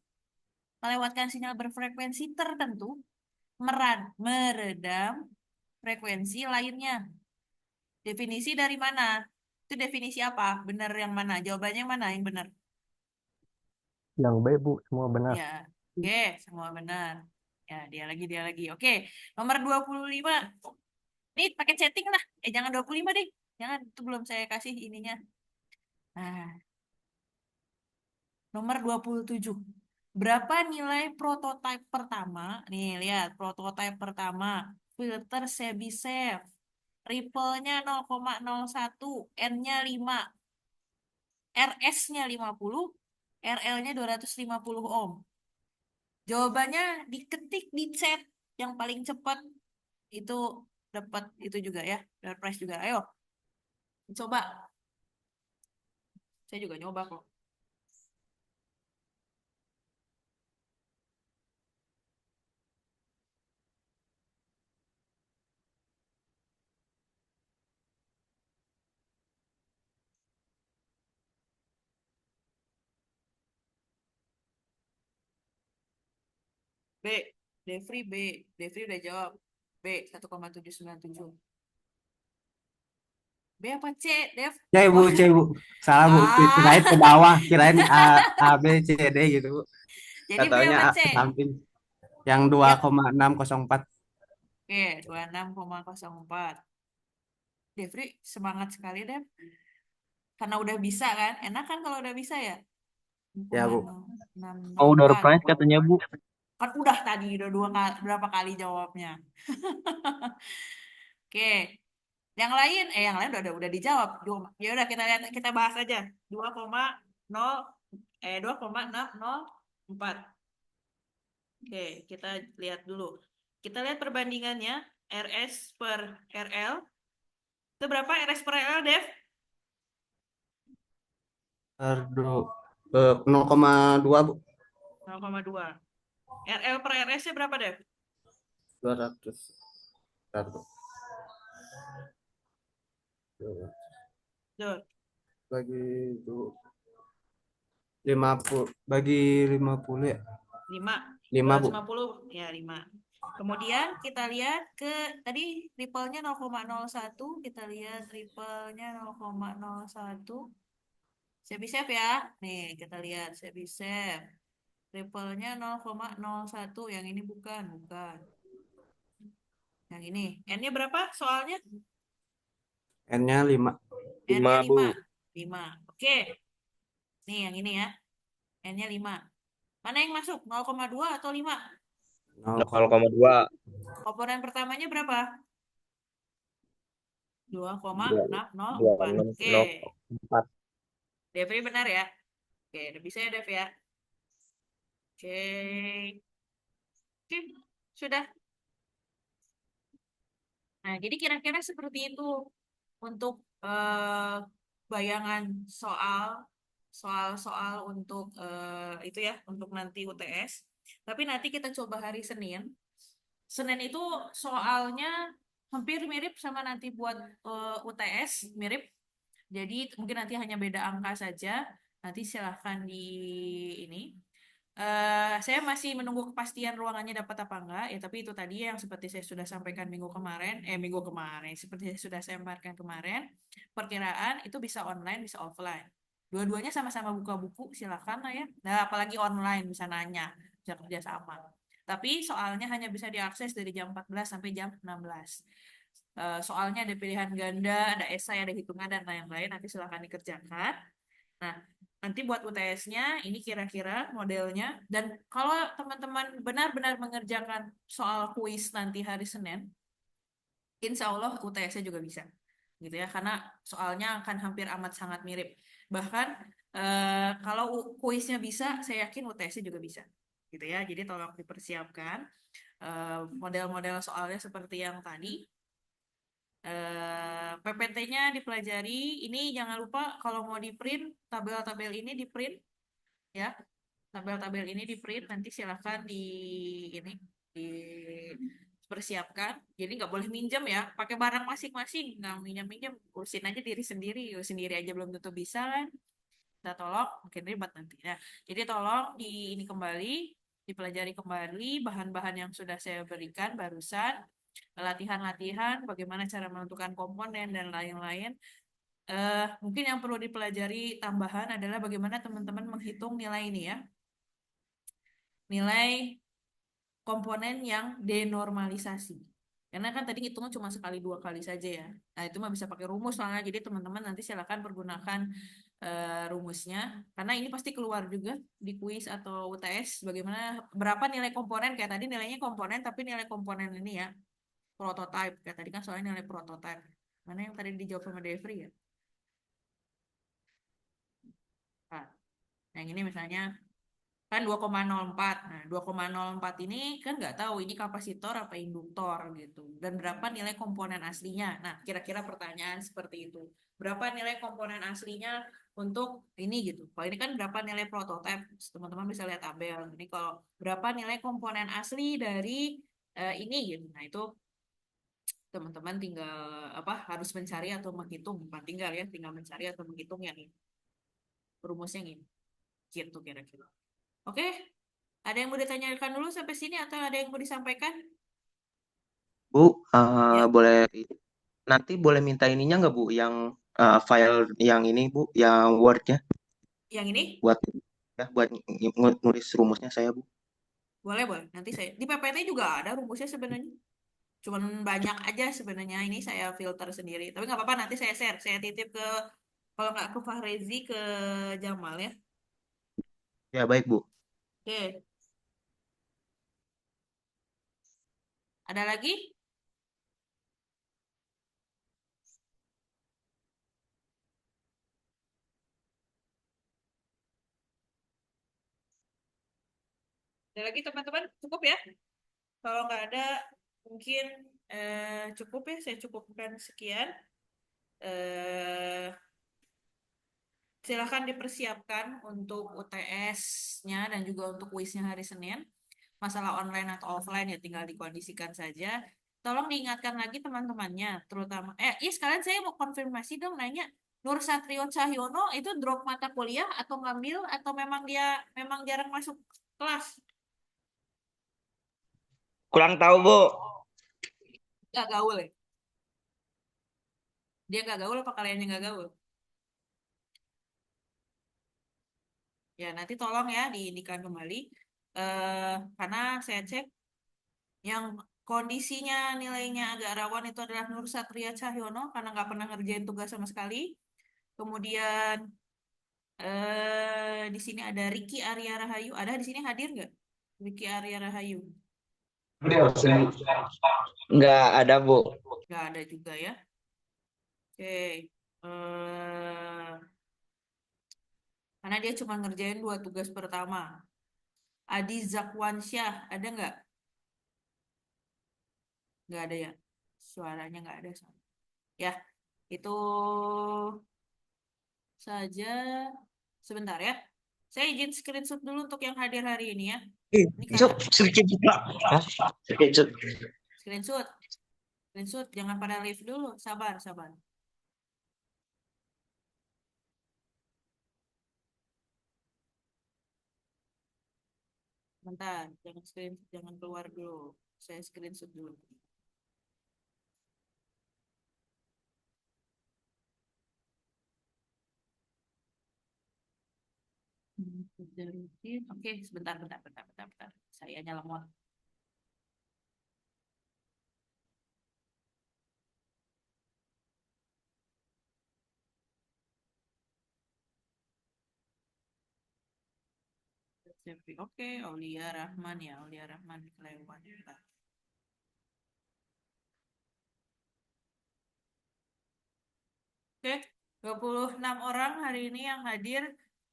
Melewatkan sinyal berfrekuensi tertentu, meredam frekuensi lainnya. Definisi dari mana? Itu definisi apa? Benar yang mana? Jawabannya yang mana yang benar? Yang B, Bu, semua benar. Ya, oke, semua benar. Ya, dia lagi. Oke, nomor 25. Nih, pakai chatting lah. Jangan 25 deh. Jangan, itu belum saya kasih ininya. Nah, nomor 27. Berapa nilai prototipe pertama? Nih, lihat, prototipe pertama. Filter Chebyshev. Ripple-nya 0,01, N-nya 5, RS-nya 50, RL-nya 250 ohm. Jawabannya diketik di chat yang paling cepat itu dapat itu juga ya, dapat prize juga. Ayo, coba. Saya juga nyoba kok. B, Devri B. Devri udah jawab. B, 1,797. B apa C, Dev? C, Bu, Wah, C, Bu. Salah, Bu. ah. Kirain ke bawah, kirain A, B, C, D gitu, Bu. Jadi B Katanya apa A C? ke samping. Yang Ya, 2,604. oke, 26,04. Devri semangat sekali, Dev. Karena udah bisa kan? Enak kan kalau udah bisa ya? Ya, Bu. Oh, door 6,604. prize katanya, Bu. Kan udah tadi udah berapa kali jawabnya. Oke. Yang lain udah dijawab. Ya udah kita lihat kita bahas aja. 2,0 2,604. Oke, kita lihat dulu. Kita lihat perbandingannya RS per RL. Itu berapa RS per RL, Dev? 0,2, Bu. 0,2. RL per RS-nya berapa, Dev? 200. Bentar, Bu. Tuh, Bagi 50. Bagi 50 ya. 5. 5, Bu. 250, ya 5. Kemudian kita lihat ke tadi ripple-nya 0,01, kita lihat ripple-nya 0,01. Sebisep ya. Nih, kita lihat Sebisep. Triple-nya 0,01. Yang ini bukan. Yang ini. N-nya berapa soalnya? N-nya 5. N-nya 5, 5. Bu. 5. Oke. Nih, yang ini ya. N-nya 5. Mana yang masuk? 0,2 atau 5? 0,2. Komponen pertamanya berapa? 2,604. Oke. 2,604. Devri benar ya? Oke, udah bisa ya Dev ya? Oke. Oke, sudah. Nah, jadi kira-kira seperti itu untuk bayangan soal-soal untuk itu ya, untuk nanti UTS. Tapi nanti kita coba hari Senin. Senin itu soalnya hampir mirip sama nanti buat UTS, mirip. Jadi mungkin nanti hanya beda angka saja. Nanti silahkan di ini. Saya masih menunggu kepastian ruangannya dapat apa enggak ya, tapi itu tadi yang seperti saya sudah sampaikan minggu kemarin seperti saya sudah sampaikan kemarin, perkiraan itu bisa online bisa offline, dua-duanya sama-sama buka buku silakan lah ya. Nah, apalagi online bisa nanya, bisa kerja sama, tapi soalnya hanya bisa diakses dari jam 14 sampai jam 16. Soalnya ada pilihan ganda, ada esai, ada hitungan dan lain-lain, nanti silakan dikerjakan. Nah, nanti buat UTS-nya ini kira-kira modelnya. Dan kalau teman-teman benar-benar mengerjakan soal kuis nanti hari Senin, insya Allah UTS-nya juga bisa. Gitu ya, karena soalnya akan hampir amat sangat mirip. Bahkan kalau kuisnya bisa, saya yakin UTS-nya juga bisa. Gitu ya, jadi tolong dipersiapkan model-model soalnya seperti yang tadi. PPT-nya dipelajari. Ini jangan lupa kalau mau di print, tabel-tabel ini di print ya. Tabel-tabel ini di print, nanti silakan ini dipersiapkan. Jadi nggak boleh minjem ya, pakai barang masing-masing, nggak minjem-minjem, urusin aja diri sendiri, sendiri aja belum tentu bisa kan. Kita tolong, mungkin ribet nanti. Nah, jadi tolong ini kembali, dipelajari kembali bahan-bahan yang sudah saya berikan barusan, latihan-latihan, bagaimana cara menentukan komponen dan lain-lain. Mungkin yang perlu dipelajari tambahan adalah bagaimana teman-teman menghitung nilai ini ya. Nilai komponen yang denormalisasi. Karena kan tadi hitungnya cuma sekali dua kali saja ya. Nah, itu mah bisa pakai rumus lah. Jadi teman-teman nanti silakan pergunakan rumusnya. Karena ini pasti keluar juga di kuis atau UTS. Bagaimana berapa nilai komponen. Kayak tadi nilainya komponen, tapi nilai komponen ini ya. Prototype. Kayak tadi kan soalnya nilai prototype. Mana yang tadi dijawab sama Devri ya? Nah, yang ini misalnya kan 2,04. Nah, 2,04 ini kan nggak tahu ini kapasitor apa induktor gitu. Dan berapa nilai komponen aslinya. Nah, kira-kira pertanyaan seperti itu. Berapa nilai komponen aslinya untuk ini gitu. Kalau ini kan berapa nilai prototipe, teman-teman bisa lihat tabel. Ini kalau berapa nilai komponen asli dari ini gitu. Nah, itu teman-teman tinggal apa harus mencari atau menghitung. Bukan tinggal ya, tinggal mencari atau menghitung yang ini. Rumusnya yang ini. Gitu kira-kira. Oke, ada yang mau ditanyakan dulu sampai sini atau ada yang mau disampaikan? Bu, Ya, boleh nanti boleh minta ininya nggak Bu, yang file yang ini Bu, yang Word-nya yang ini buat buat nulis rumusnya saya Bu. boleh boleh. Nanti saya di PPT juga ada rumusnya sebenarnya. Cuman banyak aja sebenarnya ini saya filter sendiri. Tapi nggak apa-apa nanti saya share. Saya titip ke kalau nggak ke Fahrezi ke Jamal ya. Ya baik Bu. Oke, ada lagi? Ada lagi teman-teman? Cukup ya? Kalau nggak ada mungkin cukup ya. Saya cukupkan sekian. Eh, Silakan dipersiapkan untuk UTS-nya dan juga untuk kuisnya hari Senin. Masalah online atau offline ya tinggal dikondisikan saja. Tolong diingatkan lagi teman-temannya, terutama iya sekalian saya mau konfirmasi dong nanya, Nur Satrio Cahyono itu drop mata kuliah atau ngambil atau memang jarang masuk kelas? Kurang tahu, Bu. Gak gaul ya? Dia gak gaul apa kalian yang gak gaul? Ya, nanti tolong ya diindikan kembali. Karena saya cek yang kondisinya nilainya agak rawan itu adalah Nur Satria Cahyono karena nggak pernah ngerjain tugas sama sekali. Kemudian di sini ada Ricky Arya Rahayu. Ada di sini hadir nggak? Ricky Arya Rahayu. Nggak ada, Bu. Nggak ada juga ya. Oke. Karena dia cuma ngerjain 2 tugas pertama. Adi Zakwansyah, ada nggak? Nggak ada ya. Suaranya nggak ada. Ya, itu saja. Sebentar ya. Saya izin screenshot dulu untuk yang hadir hari ini ya. Ini Cuk, karena sedikit juga. Hah? Sedikit. screenshot. Screenshot, jangan pada live dulu. Sabar, sabar. Bentar, jangan keluar dulu. Saya screenshot dulu. Oke, bentar. Saya lemot. Oke, Aulia Rahman ya, Aulia Rahman kelewat. Bentar. Oke, 26 orang hari ini yang hadir.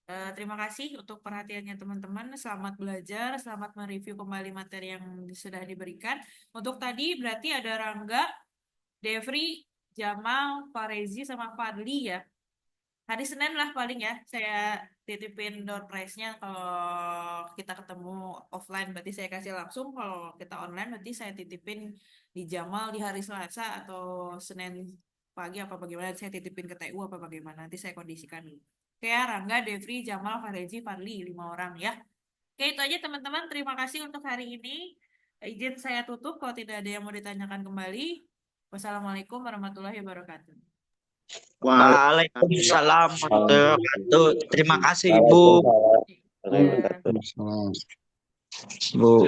Terima kasih untuk perhatiannya teman-teman. Selamat belajar, selamat mereview kembali materi yang sudah diberikan. Untuk tadi berarti ada Rangga, Devri, Jamal, Farezi, sama Fadli ya. Hari Senin lah paling ya, saya titipin door prize-nya. Kalau kita ketemu offline berarti saya kasih langsung. Kalau kita online berarti saya titipin di Jamal di hari Selasa atau Senin pagi apa bagaimana. Saya titipin ke TU apa bagaimana. Nanti saya kondisikan dulu. Oke ya, Rangga, Devri, Jamal, Fareji, Fadli, 5 orang ya. Oke, itu aja teman-teman. Terima kasih untuk hari ini. Izin saya tutup kalau tidak ada yang mau ditanyakan kembali. Wassalamualaikum warahmatullahi wabarakatuh. Waalaikumsalam warahmatullahi wabarakatuh. Terima kasih, Ibu. Ya. Bu.